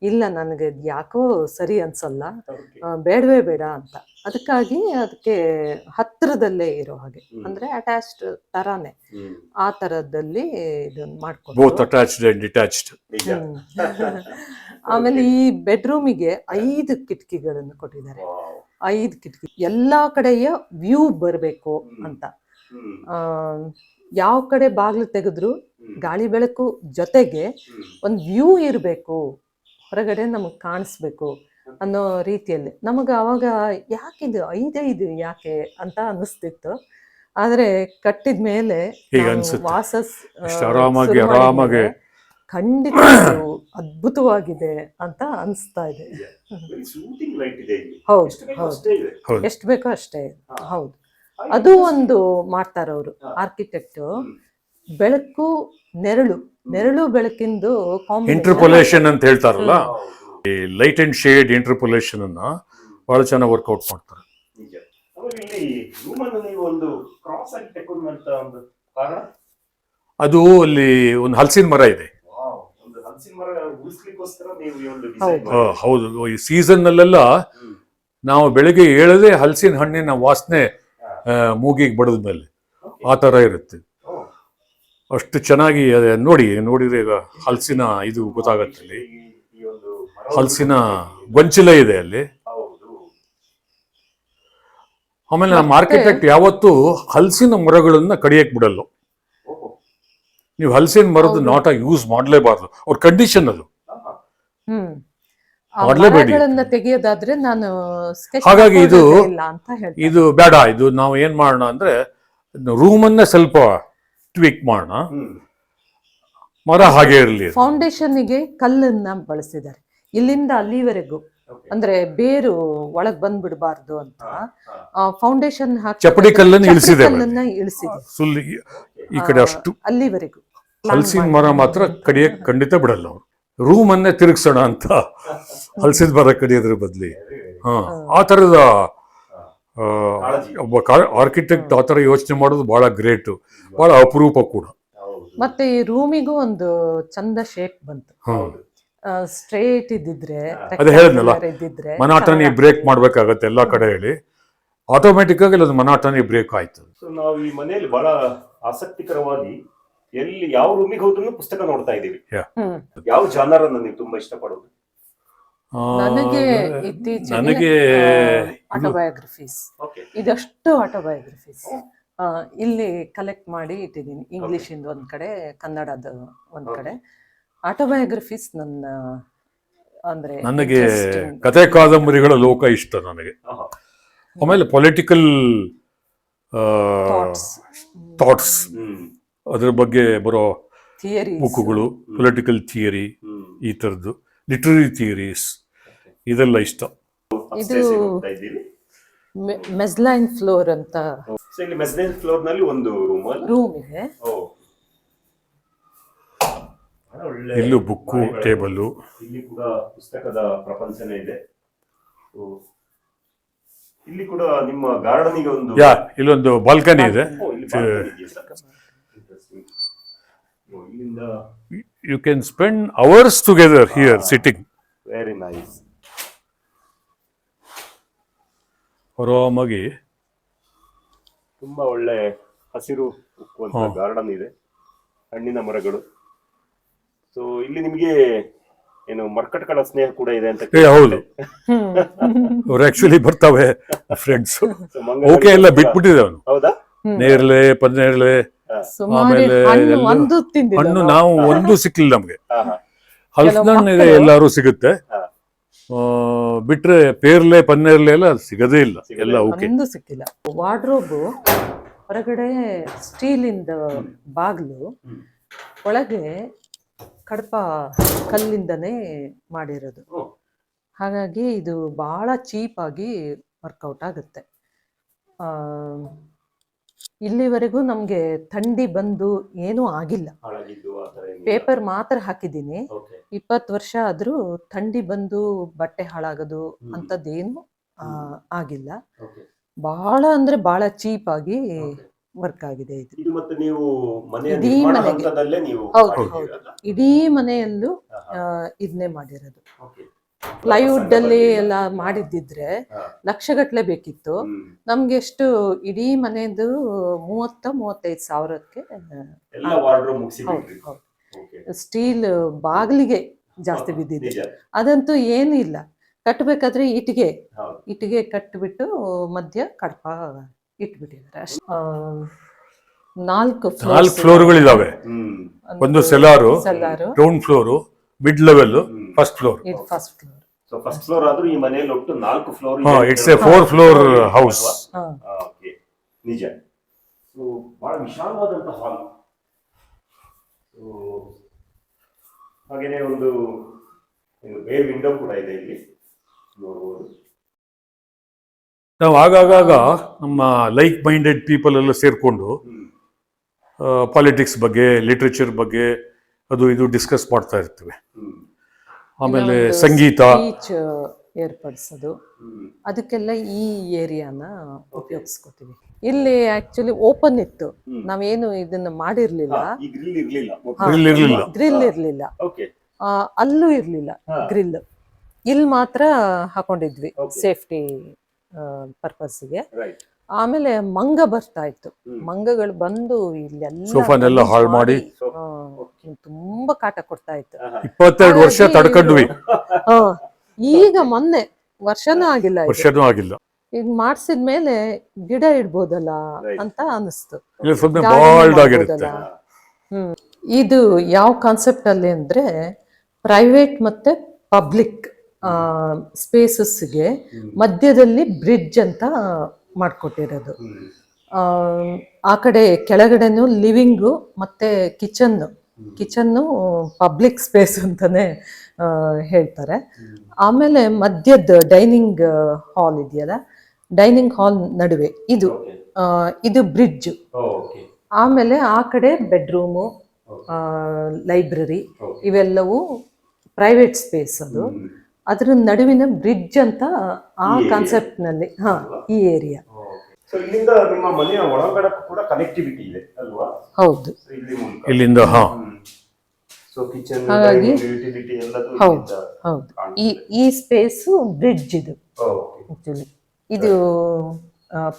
ಇಲ್ಲ, ನನಗೆ ಯಾಕೋ ಸರಿ ಅನ್ಸಲ್ಲ, ಬೇಡವೇ ಬೇಡ ಅಂತ. ಅದಕ್ಕಾಗಿ ಅದಕ್ಕೆ ಹತ್ತಿರದಲ್ಲೇ ಇರೋ ಹಾಗೆ, ಅಂದ್ರೆ ಅಟ್ಯಾಚ್ಡ್ ತರಾನೇ, ಆ ತರದಲ್ಲಿ ಇದನ್ನ ಮಾಡ್ಕೊಂಡು. ಆಮೇಲೆ ಈ ಬೆಡ್ರೂಮಿಗೆ 5 ಕಿಟಕಿಗಳನ್ನು ಕೊಟ್ಟಿದ್ದಾರೆ. 5 ಕಿಟಕಿ, ಎಲ್ಲಾ ಕಡೆಯ ವ್ಯೂ ಬರಬೇಕು ಅಂತ. ಯಾವ ಕಡೆ ಬಾಗಿಲು ತೆಗೆದ್ರು ಗಾಳಿ ಬೆಳಕು ಜೊತೆಗೆ ಒಂದು ವ್ಯೂ ಇರಬೇಕು, ಹೊರಗಡೆ ನಮಗ್ ಕಾಣಿಸ್ಬೇಕು ಅನ್ನೋ ರೀತಿಯಲ್ಲಿ. ನಮಗ ಅವಾಗ ಯಾಕಿದು 5 ಯಾಕೆ ಅಂತ ಅನಿಸ್ತಿತ್ತು. ಆದ್ರೆ ಕಟ್ಟಿದ ಮೇಲೆ ಖಂಡಿತ ಇದು ಅದ್ಭುತವಾಗಿದೆ ಅಂತ ಅನಿಸ್ತಾ ಇದೆ. ಲೈಟ್ ಇದೆ ಇಲ್ಲಿ. ಹೌದು ಎಷ್ಟು ಬೇಕೋ ಹೌದು, ಅಷ್ಟೇ ಇದೆ. ಹೌದು. ಎಷ್ಟು ಬೇಕೋ ಅಷ್ಟೇ ಇದೆ. ಹೌದು, ಅದು ಒಂದು ಮಾಡ್ತಾರ ಅವರು ಆರ್ಕಿಟೆಕ್ಟ್. ಬೆಳಕು ನೆರಳು ಬೆಳಕಿಂದು ಇಂಟರ್ಪೊಲೇಷನ್ ಅಂತ ಹೇಳ್ತಾರಲ್ಲ, ಈ ಲೈಟ್ ಅಂಡ್ ಶೇಡ್ ಇಂಟರ್ಪೊಲೇಷನ್ ಅನ್ನ ಬಹಳ ಚೆನ್ನಾಗಿ ವರ್ಕೌಟ್ ಮಾಡ್ತಾರೆ. ನಿಜ. ಆಮೇಲೆ ಇಲ್ಲಿ ರೂಮ್ ಅನ್ನು ನೀವು ಒಂದು ಕ್ರಾಸ್ ಆಗಿ ತಗೊಂಡಂತ ಒಂದು ಕಾರಣ, ಅದು ಅಲ್ಲಿ ಒಂದು ಹಲಸಿನ ಮರ ಇದೆ. ಒಂದು ಹಲಸಿನ ಮರ ಉಳಿಸ್ಲಿಕ್ಕೋಸ್ಕರ ನೀವು ಈ ಒಂದು ಹೌದು. ಡಿಸೈನ್ ಮಾಡಿ. ಹೌದು, ಈ ಸೀಸನ್ ನಲ್ಲೆಲ್ಲ ನಾವು ಬೆಳಗ್ಗೆ ಏಳದೆ ಹಲಸಿನ ಹಣ್ಣಿನ ವಾಸನೆ ಮೂಗಿಗೆ ಬಡದ ಮೇಲೆ ಆ ತರ ಇರುತ್ತೆ. ಅಷ್ಟು ಚೆನ್ನಾಗಿ ನೋಡಿದ್ರೆ ಈಗ ಹಲಸಿನ ಇದು ಗೊತ್ತಾಗತ್ತೆ. ಅಲ್ಲಿ ಈ ಒಂದು ಮರ ಹಲಸಿನ ಗೊಂಚಲ ಇದೆ ಅಲ್ಲಿ. ಹೌದು. ಆಮೇಲೆ ನಮ್ಮ ಆರ್ಕಿಟೆಕ್ಟ್ ಯಾವತ್ತೂ ಹಲಸಿನ ಮರಗಳನ್ನ ಕಡಿಯಕ್ ಬಿಡಲ್ಲ. ಓಹೋ. ನೀವು ಹಲಸಿನ ಮರದ ನಾಟ ಯೂಸ್ ಮಾಡಲೇಬಾರ್ದು, ಅವ್ರ ಕಂಡೀಷನ್ ಅದು. ಆ ಮಾಡ್ಲೇಬೇಡಿ. ಮರಗಳನ್ನ ತೆಗೆಯೋದಾದ್ರೆ ನಾನು sketch ಹಾಗಾಗಿ ಇದು ಹಾಕೋದೇ ಇಲ್ಲ ಅಂತ ಹೇಳ್ತಾರೆ. ಇದು ಬೇಡ. ಇದು ನಾವು ಏನ್ ಮಾಡೋಣ ಅಂದ್ರೆ ರೂಮನ್ನ ಸ್ವಲ್ಪ ಟ್ವೀಕ್ ಮಾಡೋಣ, ಮರ ಹಾಗೆ ಇರಲಿ. ಫೌಂಡೇಶನ್ಗೆ ಕಲ್ಲನ್ನ ಬಳಸಿದ್ದಾರೆ ಇಲ್ಲಿಂದ ಅಲ್ಲಿವರೆಗೂ, ಅಂದ್ರೆ ಬೇರು ಒಳಗ್ ಬಂದ್ಬಿಡಬಾರ್ದು ಅಂತ ಫೌಂಡೇಶನ್ ಹಾಕಿ ಚಪ್ಪಡಿ ಕಲ್ಲನ್ನು ಇಳಿಸಿದೆ. ಇಳಿಸಿದೆ ಫುಲ್ ಈ ಕಡೆ ಅಷ್ಟು ಅಲ್ಲಿವರೆಗೂ. ಹಲಸಿನ ಮರ ಮಾತ್ರ ಕಡಿಯಕ್ ಖಂಡಿತ ಬಿಡಲ್ಲ ಅವ್ರು. ರೂಮ್ ಅನ್ನೇ ತಿರುಗಿಸೋಣ ಅಂತ ಹಲಸಿನ ಮರ ಕಡಿಯೋದ್ರ ಬದ್ಲಿ. ಆ ತರದ ಒಬ್ಬ ಆರ್ಕಿಟೆಕ್ಟ್ ಆ ತರ ಯೋಚನೆ ಮಾಡೋದು ಬಹಳ ಗ್ರೇಟ್, ಬಹಳ ಅಪರೂಪ ಕೂಡ. ಮತ್ತೆ ಈ ರೂಮಿಗೂ ಒಂದು ಚಂದ ಶೇಪ್ ಬಂತು. ಸ್ಟ್ರೇಟ್ ಇದ್ದಿದ್ರೆ, ಅದೇ ಹೇಳಿದ್ನಲ್ಲ, ಇದ್ದಿದ್ರೆ ಮನಾಟನಿ ಬ್ರೇಕ್ ಮಾಡ್ಬೇಕಾಗತ್ತೆ ಎಲ್ಲಾ ಕಡೆ ಹೇಳಿ, ಆಟೋಮೆಟಿಕ್ ಆಗಿ ಅದು ಮನಾಟನಿ ಬ್ರೇಕ್ ಆಯ್ತು. ಸೊ ನಾವು ಈ ಮನೆಯಲ್ಲಿ ಬಹಳ ಆಸಕ್ತಿಕರವಾಗಿ ಎಲ್ಲಿ ಯಾವ ರೂಮಿಗೆ ಹೋದ್ರೂ ಪುಸ್ತಕ ನೋಡ್ತಾ ಇದ್ದೀವಿ. ಯಾವ ಜಾನರ್ ಅನ್ನು ನೀವು ತುಂಬಾ ಇಷ್ಟಪಡೋದು? ನನಗೆ ಇತ್ತೀಚೆಗೆ ನನಗೆ ಆಟೋಬಯೋಗ್ರಫೀಸ್, ಇದಷ್ಟು ಆಟೋಬಯೋಗ್ರಫೀಸ್ ಇಲ್ಲಿ ಕಲೆಕ್ಟ್ ಮಾಡಿ ಇಟ್ಟಿದ್ದೀನಿ. ಇಂಗ್ಲಿಷ್ ಇಂದ ಒಂದ್ ಕಡೆ, ಕನ್ನಡದ ಒಂದ್ ಕಡೆ. ಆಟೋಬಯೋಗ್ರಫೀಸ್ ನನ್ನ ಅಂದ್ರೆ ನನಗೆ ಕತೆ ಕಾದಂಬರಿಗಳ ಲೋಕ ಇಷ್ಟ ನನಗೆ. ಆಮೇಲೆ ಪೊಲಿಟಿಕಲ್ ಥಾಟ್ಸ್ ಅದ್ರ ಬಗ್ಗೆ ಬರೋ ಥಿಯರಿ, ಬುಕ್ಗಳು, ಪೊಲಿಟಿಕಲ್ ಥಿಯರಿ, ಈ ತರದ್ದು ಲಿಟರರಿ ಥಿಯರೀಸ್, ಇದೆಲ್ಲ ಇಷ್ಟ. ಇದು ಮೆಸ್ಲೈನ್ ಫ್ಲೋರ್ ಅಂತ ಇಲ್ಲಿ ಮೆಸ್ಲೈನ್ ಫ್ಲೋರ್ ನಲ್ಲಿ ಒಂದು ರೂಮ್ ಇದೆ. ಇಲ್ಲೂ ಬುಕ್ಕು, ಟೇಬಲ್ಲು, ಇಲ್ಲಿ ಕೂಡ ಪುಸ್ತಕದ ಪ್ರಪಂಚನೇ ಇದೆ. ಇಲ್ಲಿ ಕೂಡ ನಿಮ್ಮ ಗಾರ್ಡನಿಗೆ ಒಂದು ಇಲ್ಲೊಂದು ಬಾಲ್ಕನಿ ಇದೆ. ಇಲ್ಲಿಂದ you can spend hours together here sitting. Very nice. ಆರಾಮಾಗಿ ತುಂಬಾ ಒಳ್ಳೆ ಹಸಿರು ಉಕ್ಕುವಂತ ಗಾರ್ಡನ್ ಇದೆ, ಹಣ್ಣಿನ ಮರಗಳು. ಸೊ ಇಲ್ಲಿ ನಿಮಗೆ ಏನು ಮರ್ಕಟ್ಗಳ ಸ್ನೇಹ ಕೂಡ ಇದೆ ಅಂತ. ಹೌದು, ಅವ್ರು ಆಕ್ಚುಲಿ ಬರ್ತಾವೆ ಫ್ರೆಂಡ್ಸ್. ಓಕೆ, ಎಲ್ಲ ಬಿಟ್ಬಿಟ್ಟಿದೆ ಅವನು. ಹೌದಾ? ನೇರಳೆ, ಪನ್ನೇರಳೆ, ಆಮೇಲೆ ಹಣ್ಣು ನಾವು ಒಂದು ಸಿಕ್ಲಿಲ್ಲ ನಮ್ಗೆ. ಹಲಸಿನ ಹಣ್ಣು ಇದೆ, ಎಲ್ಲಾರು ಸಿಗುತ್ತೆ. ಬಿಟ್ರೆ ಪೇರ್ಲೆ, ಪನ್ನೇರ್ಲೆ ಎಲ್ಲ ಸಿಗದೇ ಇಲ್ಲ, ಎಲ್ಲ ಓಕೆ. ಒಂದು ಸಿಕ್ಕಿಲ್ಲ. ವಾರ್ಡ್ರೋಬ್ ಹೊರಗಡೆ ಸ್ಟೀಲಿಂದ ಬಾಗ್ಲು, ಒಳಗೆ ಕಡಪ ಕಲ್ಲಿಂದನೇ ಮಾಡಿರೋದು. ಹಾಗಾಗಿ ಇದು ಬಹಳ ಚೀಪ್ ಆಗಿ ವರ್ಕೌಟ್ ಆಗುತ್ತೆ. ಇಲ್ಲಿವರೆಗೂ ನಮ್ಗೆ ಥಂಡಿ ಬಂದು ಏನೂ ಆಗಿಲ್ಲ. ಪೇಪರ್ ಮಾತ್ರ ಹಾಕಿದ್ದೀನಿ. 20 ವರ್ಷ ಆದ್ರೂ ಥಂಡಿ ಬಂದು ಬಟ್ಟೆ ಹಾಳಾಗೋದು ಅಂತದ್ದೇನು ಆಗಿಲ್ಲ. ಬಹಳ ಅಂದ್ರೆ ಬಹಳ ಚೀಪ್ ಆಗಿ ವರ್ಕ್ ಆಗಿದೆ ಇದು. ಮತ್ತೆ ನೀವು ಇಡೀ ಮನೆಯಲ್ಲೂ ಇದನ್ನೇ ಮಾಡಿರೋದು. ಪ್ಲೈವುಡ್ ಅಲ್ಲಿ ಎಲ್ಲ ಮಾಡಿದ್ದಿದ್ರೆ ಲಕ್ಷಗಟ್ಲೆ ಬೇಕಿತ್ತು. ನಮ್ಗೆ ಎಷ್ಟು ಇಡೀ ಮನೆಯದು 30-35 ಸಾವಿರಕ್ಕೆ ಸ್ಟೀಲ್ ಬಾಗಿಲಿಗೆ ಜಾಸ್ತಿ ಬಿದ್ದಿದೆ. ಅದಂತೂ ಏನು ಇಲ್ಲ, ಕಟ್ಟಬೇಕಾದ್ರೆ ಇಟ್ಟಿಗೆ ಕಟ್ಬಿಟ್ಟು ಮಧ್ಯ ಕಡಪ ಇಟ್ಬಿಟ್ಟಿದ್ದಾರೆ ಅಷ್ಟೇ. 4 ಫ್ಲೋರ್ಗಳಿದಾವೆ. ಒಂದು cellar, ground floor, mid level, first floor. ಇದು first floor. So first floor ಆದ್ರೂ ಈ ಮನೆಯಲ್ಲಿ ಒಟ್ಟು 4 floor. It's a 4 floor house. Okay, ನಿಜ. ಸೊ ಬಹಳ ವಿಶಾಲವಾದಂತ ಹಾಲ್. ಹಾಗೇನೆ ಒಂದು ಬೇರೆ ವಿಂಡೋ ಕೂಡ ಇದೆ ಇಲ್ಲಿ ನೋಡಬಹುದು. ನಾವು ಆಗಾಗ ನಮ್ಮ ಲೈಕ್ ಮೈಂಡೆಡ್ ಪೀಪಲ್ ಎಲ್ಲ ಸೇರಿಕೊಂಡು ಪಾಲಿಟಿಕ್ಸ್ ಬಗ್ಗೆ, ಲಿಟ್ರೇಚರ್ ಬಗ್ಗೆ ಅದು ಇದು ಡಿಸ್ಕಸ್ ಮಾಡ್ತಾ ಇರ್ತೀವಿ. ಆಮೇಲೆ ಸಂಗೀತ, ಸ್ಪೀಚ್ ಏರ್ಪಡಿಸೋದು, ಅದಕ್ಕೆಲ್ಲ ಈ ಏರಿಯಾನ ಉಪಯೋಗಿಸ್ಕೊತೀವಿ. ಇಲ್ಲಿ ಆಕ್ಚುಲಿ ಓಪನ್ ಇತ್ತು, ನಾವೇನು ಇದನ್ನ ಮಾಡಿರ್ಲಿಲ್ಲ, ಗ್ರಿಲ್ ಇರ್ಲಿಲ್ಲ, ಅಲ್ಲೂ ಇರ್ಲಿಲ್ಲ ಗ್ರಿಲ್. ಇಲ್ಲಿ ಮಾತ್ರ ಹಾಕೊಂಡಿದ್ವಿ ಸೇಫ್ಟಿ ಪರ್ಪಸ್ಗೆ. ಆಮೇಲೆ ಮಂಗ ಬರ್ತಾ ಇತ್ತು, ಮಂಗಗಳು ಬಂದು ಸೋಫಾನೆಲ್ಲ ಹಾಳು ಮಾಡಿ ತುಂಬಾ ಕಾಟ ಕೊಡ್ತಾ ಇತ್ತು. 22 ವರ್ಷ ತಡ್ಕೊಂಡ್ವಿ. ಈಗ ಮೊನ್ನೆ ವರ್ಷನೂ ಆಗಿಲ್ಲ, ಈಗ ಮಾಡ್ಸಿದ್ಮೇಲೆ ಗಿಡ ಇಡ್ಬೋದಲ್ಲ ಅಂತ ಅನಿಸ್ತು. ಇದು ಯಾವ ಕಾನ್ಸೆಪ್ಟ್ ಅಲ್ಲಿ ಅಂದ್ರೆ ಪ್ರೈವೇಟ್ ಮತ್ತೆ ಪಬ್ಲಿಕ್ ಸ್ಪೇಸಸ್ಗೆ ಮಧ್ಯದಲ್ಲಿ ಬ್ರಿಡ್ಜ್ ಅಂತ ಮಾಡ್ಕೊಟ್ಟಿರೋದು. ಆ ಕಡೆ ಕೆಳಗಡೆನು ಲಿವಿಂಗು ಮತ್ತೆ ಕಿಚನ್ನು ಪಬ್ಲಿಕ್ ಸ್ಪೇಸ್ ಅಂತಾನೆ ಹೇಳ್ತಾರೆ. ಆಮೇಲೆ ಮಧ್ಯದ ಡೈನಿಂಗ್ ಹಾಲ್ ಇದೆಯಲ್ಲ, ಡೈನಿಂಗ್ ಹಾಲ್ ನಡುವೆ ಇದು ಬ್ರಿಡ್ಜ್. ಆಮೇಲೆ ಆ ಕಡೆ ಬೆಡ್ರೂಮು, ಲೈಬ್ರರಿ, ಇವೆಲ್ಲವೂ ಪ್ರೈವೇಟ್ ಸ್ಪೇಸ್. ಅದ್ರ ನಡುವಿನ ಬ್ರಿಡ್ಜ್ ಅಂತ ಆ ಕಾನ್ಸೆಪ್ಟ್ ನಲ್ಲಿ ಈ ಏರಿಯಾ. ಇಲ್ಲಿಂದ ನಿಮ್ಮ ಮನೆಯ ಒಳಗಡೆ ಕೂಡ ಕನೆಕ್ಟಿವಿಟಿ ಇದೆ ಅಲ್ವಾ? ಹೌದು, ಇಲ್ಲಿಂದ ಹಾಗಾಗಿ ಹೌದು, ಈ ಸ್ಪೇಸ್ ಬ್ರಿಡ್ಜ್ ಇದು ಆಕ್ಚುಲಿ. ಇದು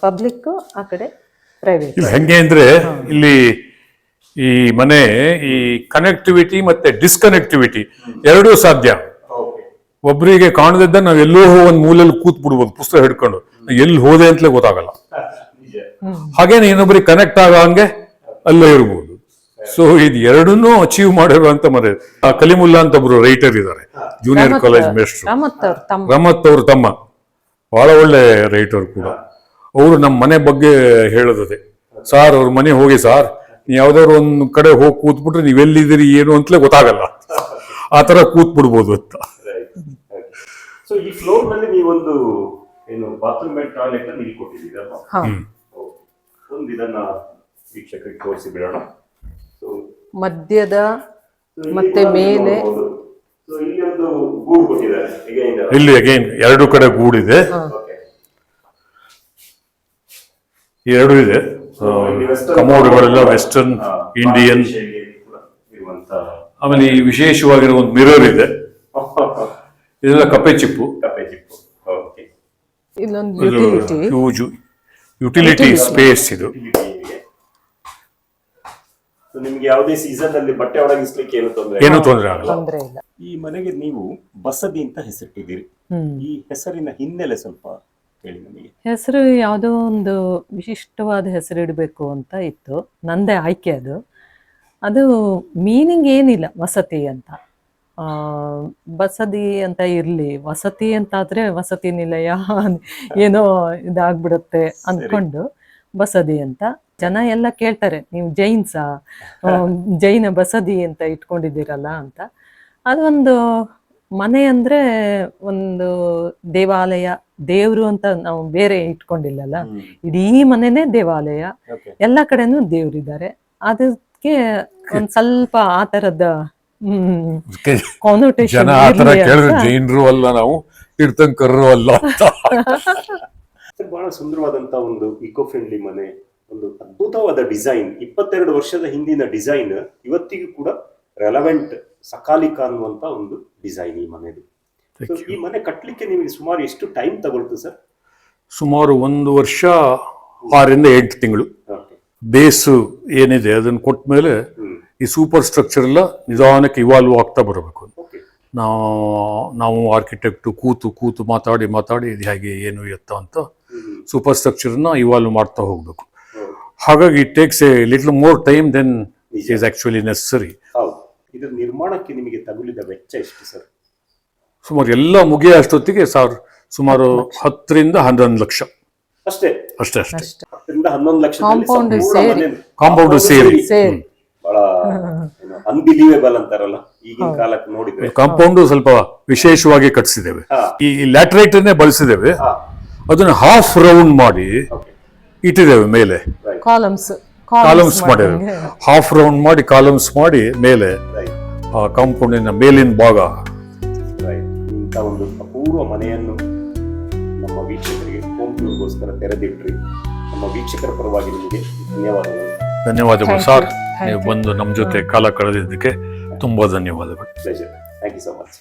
ಪಬ್ಲಿಕ್, ಆ ಕಡೆ ಪ್ರೈವೇಟ್. ಹೆಂಗೆ ಅಂದ್ರೆ ಇಲ್ಲಿ ಈ ಮನೆ ಈ ಕನೆಕ್ಟಿವಿಟಿ ಮತ್ತೆ ಡಿಸ್ಕನೆಕ್ಟಿವಿಟಿ ಎರಡೂ ಸಾಧ್ಯ. ಒಬ್ಬರಿಗೆ ಕಾಣದಿದ್ದ ನಾವ್ ಎಲ್ಲೋ ಒಂದ್ ಮೂಲೆಯಲ್ಲಿ ಕೂತ್ ಬಿಡ್ಬೋದು ಪುಸ್ತಕ ಹಿಡ್ಕೊಂಡು, ಎಲ್ಲಿ ಹೋದೆ ಅಂತಲೇ ಗೊತ್ತಾಗಲ್ಲ. ಹಾಗೇನೆ ಇನ್ನೊಬ್ಬರಿಗೆ ಕನೆಕ್ಟ್ ಆಗೋ ಹಂಗೆ ಅಲ್ಲೇ ಇರ್ಬೋದು. ಸೊ ಇದು ಎರಡನ್ನೂ ಅಚೀವ್ ಮಾಡಿರುವಂತ ಮನೆ. ಕಲಿಮುಲ್ಲಾ ಅಂತ ಒಬ್ರು ರೈಟರ್ ಇದ್ದಾರೆ, ಜೂನಿಯರ್ ಕಾಲೇಜ್ ಮೇಸ್ಟ್ರು, ರಮತ್ ಅವ್ರ ತಮ್ಮ, ಬಹಳ ಒಳ್ಳೆ ರೈಟರ್ ಕೂಡ. ಅವರು ನಮ್ಮ ಮನೆ ಬಗ್ಗೆ ಹೇಳೋದೇ, ಸಾರ್ ಅವ್ರ ಮನೆ ಹೋಗಿ ಸಾರ್, ನೀವು ಯಾವ್ದಾದ್ರು ಒಂದ್ ಕಡೆ ಹೋಗಿ ಕೂತ್ಬಿಟ್ರೆ ನೀವೆಲ್ಲಿದ್ದೀರಿ ಏನು ಅಂತಲೇ ಗೊತ್ತಾಗಲ್ಲ, ಆ ತರ ಕೂತ್ ಬಿಡ್ಬೋದು ಅಂತ. ಸೊ ಈ ಫ್ಲೋರ್ ನಲ್ಲಿ ನೀವೊಂದು ಏನು ಬಾತ್ರೂಮ್ ಅಂಡ್ ಟಾಯ್ಲೆಟ್ ಇಲ್ಲಿ ಕೊಟ್ಟಿದ್ದೀರಲ್ವಾ? ಒಂದು ಇದನ್ನ ವೀಕ್ಷಕರಿಗೆ ತೋರಿಸಿ ಬಿಡೋಣ. ಮಧ್ಯದ ಮತ್ತೆ ಮೇಲೆ ಇಲ್ಲಿ ಒಂದು ಗೂಡು ಕೊಟ್ಟಿದ್ದಾರೆ. ಇಲ್ಲಿ ಅಗೈನ್ ಎರಡು ಕಡೆ ಗೂಡಿದೆ, ಎರಡು ಇದೆ. ಕಮೋಡ್ಗಳೆಲ್ಲ ವೆಸ್ಟರ್ನ್ ಇಂಡಿಯನ್. ಆಮೇಲೆ ಈ ವಿಶೇಷವಾಗಿರೋ ಒಂದು ಮಿರರ್ ಇದೆ, ಇದೆಲ್ಲ ಕಪ್ಪೆ ಚಿಪ್ಪು. ಹ್ಯೂಜ್ ಯುಟಿಲಿಟಿ ಸ್ಪೇಸ್ ಇದು. ನಿಮ್ಗೆ ಯಾವುದೇ ಸೀಸನ್ ಅಲ್ಲಿ ಬಟ್ಟೆ ಒಣಗಿಸ್ಲಿಕ್ಕೆ ಏನು ತೊಂದರೆ ಆಗಲ್ಲ. ಈ ಮನೆಗೆ ನೀವು ಬಸದಿ ಅಂತ ಹೆಸರಿಟ್ಟಿದ್ದೀರಿ, ಈ ಹೆಸರಿನ ಹಿನ್ನೆಲೆ ಸ್ವಲ್ಪ ಹೇಳಿ ನಮಗೆ. ಹೆಸರು ಯಾವುದೋ ಒಂದು ವಿಶಿಷ್ಟವಾದ ಹೆಸರು ಇಡಬೇಕು ಅಂತ ಇತ್ತು, ನಂದೇ ಆಯ್ಕೆ ಅದು ಮೀನಿಂಗ್ ಏನಿಲ್ಲ, ವಸತಿ ಅಂತ. ಬಸದಿ ಅಂತ ಇರ್ಲಿ, ವಸತಿ ಅಂತಾದ್ರೆ ವಸತಿ ನಿಲಯ ಏನೋ ಇದಾಗ್ಬಿಡುತ್ತೆ ಅಂದ್ಕೊಂಡು ಬಸದಿ ಅಂತ. ಜನ ಎಲ್ಲ ಕೇಳ್ತಾರೆ, ನೀವು ಜೈನ ಬಸದಿ ಅಂತ ಇಟ್ಕೊಂಡಿದ್ದೀರಲ್ಲ ಅಂತ. ಅದೊಂದು ಮನೆ ಅಂದ್ರೆ ಒಂದು ದೇವಾಲಯ, ದೇವ್ರು ಅಂತ ನಾವು ಬೇರೆ ಇಟ್ಕೊಂಡಿಲ್ಲಲ್ಲ, ಇಡೀ ಮನೆನೇ ದೇವಾಲಯ, ಎಲ್ಲ ಕಡೆನೂ ದೇವ್ರಿದ್ದಾರೆ. ಅದಕ್ಕೆ ಒಂದ್ ಸ್ವಲ್ಪ ಆ ತರದ ಜನ ಆತರ ಕೇಳಿದ್ರೆ ಜೈನರು ಅಲ್ಲ, ನಾವು ತೀರ್ಥಂಕರರು ಅಲ್ಲ ಅಂತ. ಬಹಳ ಸುಂದರವಾದಂತ ಒಂದು ಇಕೋ ಫ್ರೆಂಡ್ಲಿ ಮನೆ, ಒಂದು ಅದ್ಭುತವಾದ ಡಿಸೈನ್. 22 ವರ್ಷದ ಹಿಂದಿನ ಡಿಸೈನ್ ಇವತ್ತಿಗೂ ಕೂಡ ರೆಲವೆಂಟ್, ಸಕಾಲಿಕ ಅನ್ನುವಂತ ಒಂದು ಡಿಸೈನ್ ಈ ಮನೆದು. ಈ ಮನೆ ಕಟ್ಟಲಿಕ್ಕೆ ನಿಮಗೆ ಸುಮಾರು ಎಷ್ಟು ಟೈಮ್ ತಗೊಳ್ತು ಸರ್? ಸುಮಾರು 1 ವರ್ಷ 6 ರಿಂದ 8 ತಿಂಗಳು. ಬೇಸ್ ಏನಿದೆ ಅದನ್ನು ಕೊಟ್ಟ ಮೇಲೆ ಈ ಸೂಪರ್ ಸ್ಟ್ರಕ್ಚರ್ ಎಲ್ಲ ನಿಧಾನಕ್ಕೆ ಇವಾಲ್ವ್ ಆಗ್ತಾ ಬರಬೇಕು. ನಾವು ಆರ್ಕಿಟೆಕ್ಟ್ ಕೂತು ಮಾತಾಡಿ ಇದು ಹೇಗೆ ಏನು ಎತ್ತ ಅಂತ ಸೂಪರ್ ಸ್ಟ್ರಕ್ಚರ್ನ ಇವಾಲ್ವ್ ಮಾಡ್ತಾ ಹೋಗ್ಬೇಕು. ಹಾಗಾಗಿ it takes a little more time than it is actually necessary. ಇದರ ನಿರ್ಮಾಣಕ್ಕೆ ನಿಮಗೆ ತಗುಲಿದ ವೆಚ್ಚ ಎಷ್ಟು ಸರ್? ಸುಮಾರು ಎಲ್ಲ ಮುಗಿಯ ಅಷ್ಟೊತ್ತಿಗೆ ಸುಮಾರು 10 ರಿಂದ 11 ಲಕ್ಷ ಅಷ್ಟೇ. 10 ರಿಂದ 11 ಲಕ್ಷ ಕಾಂಪೌಂಡ್ ಸೇರಿ ಬಹಳ ಅನ್ಬಿಲೀವೇಬಲ್ ಅಂತಾರಲ್ಲ, ಈಗಿನ ಕಾಲಕ್ಕೆ ನೋಡಿದ್ರೆ ಕಾಂಪೌಂಡ್ ಸ್ವಲ್ಪ ವಿಶೇಷವಾಗಿ ಕಟ್ಸಿದ್ದೇವೆ. ಹಾ. ಈ ಲ್ಯಾಟ್ರೈಟ್ ಬಳಸಿದ್ದೇವೆ. ಹಾ. ಅದನ್ನ ಹಾಫ್ ರೌಂಡ್ ಮಾಡಿ ಓಕೆ ಇಟ್ಟಿದ್ದೇವೆ ಮೇಲೆ. ಕಾಲಮ್ಸ್ ಕಾಲಮ್ಸ್ ಮಾಡಿದ್ದೇವೆ. ಹಾಫ್ ರೌಂಡ್ ಮಾಡಿ ಕಾಲಮ್ಸ್ ಮಾಡಿ ಮೇಲೆ ರೈಟ್ ಆ ಕಾಂಪೌಂಡಿನ ಮೇಲಿನ ಭಾಗ. ರೈಟ್ ಇಂಥ ಒಂದು ಅಪೂರ್ವ ಮನೆಯನ್ನು ನಮ್ಮ ವೀಕ್ಷಕರಿಗೆ ಹೋಮ್ ಟೂರ್ಗೋಸ್ಕರ ತೆರೆದಿಟ್ರಿ. ನಮ್ಮ ವೀಕ್ಷಕರ ಪರವಾಗಿ ನಿಮಗೆ ಧನ್ಯವಾದಗಳು. ಧನ್ಯವಾದಗಳು Thank ಸರ್. you. Thank ನೀವು you. ಬಂದು ನಮ್ಮ ಜೊತೆ ಕಾಲ ಕಳೆದಿದ್ದಕ್ಕೆ ತುಂಬಾ ಧನ್ಯವಾದಗಳು. Pleasure. Thank you so much.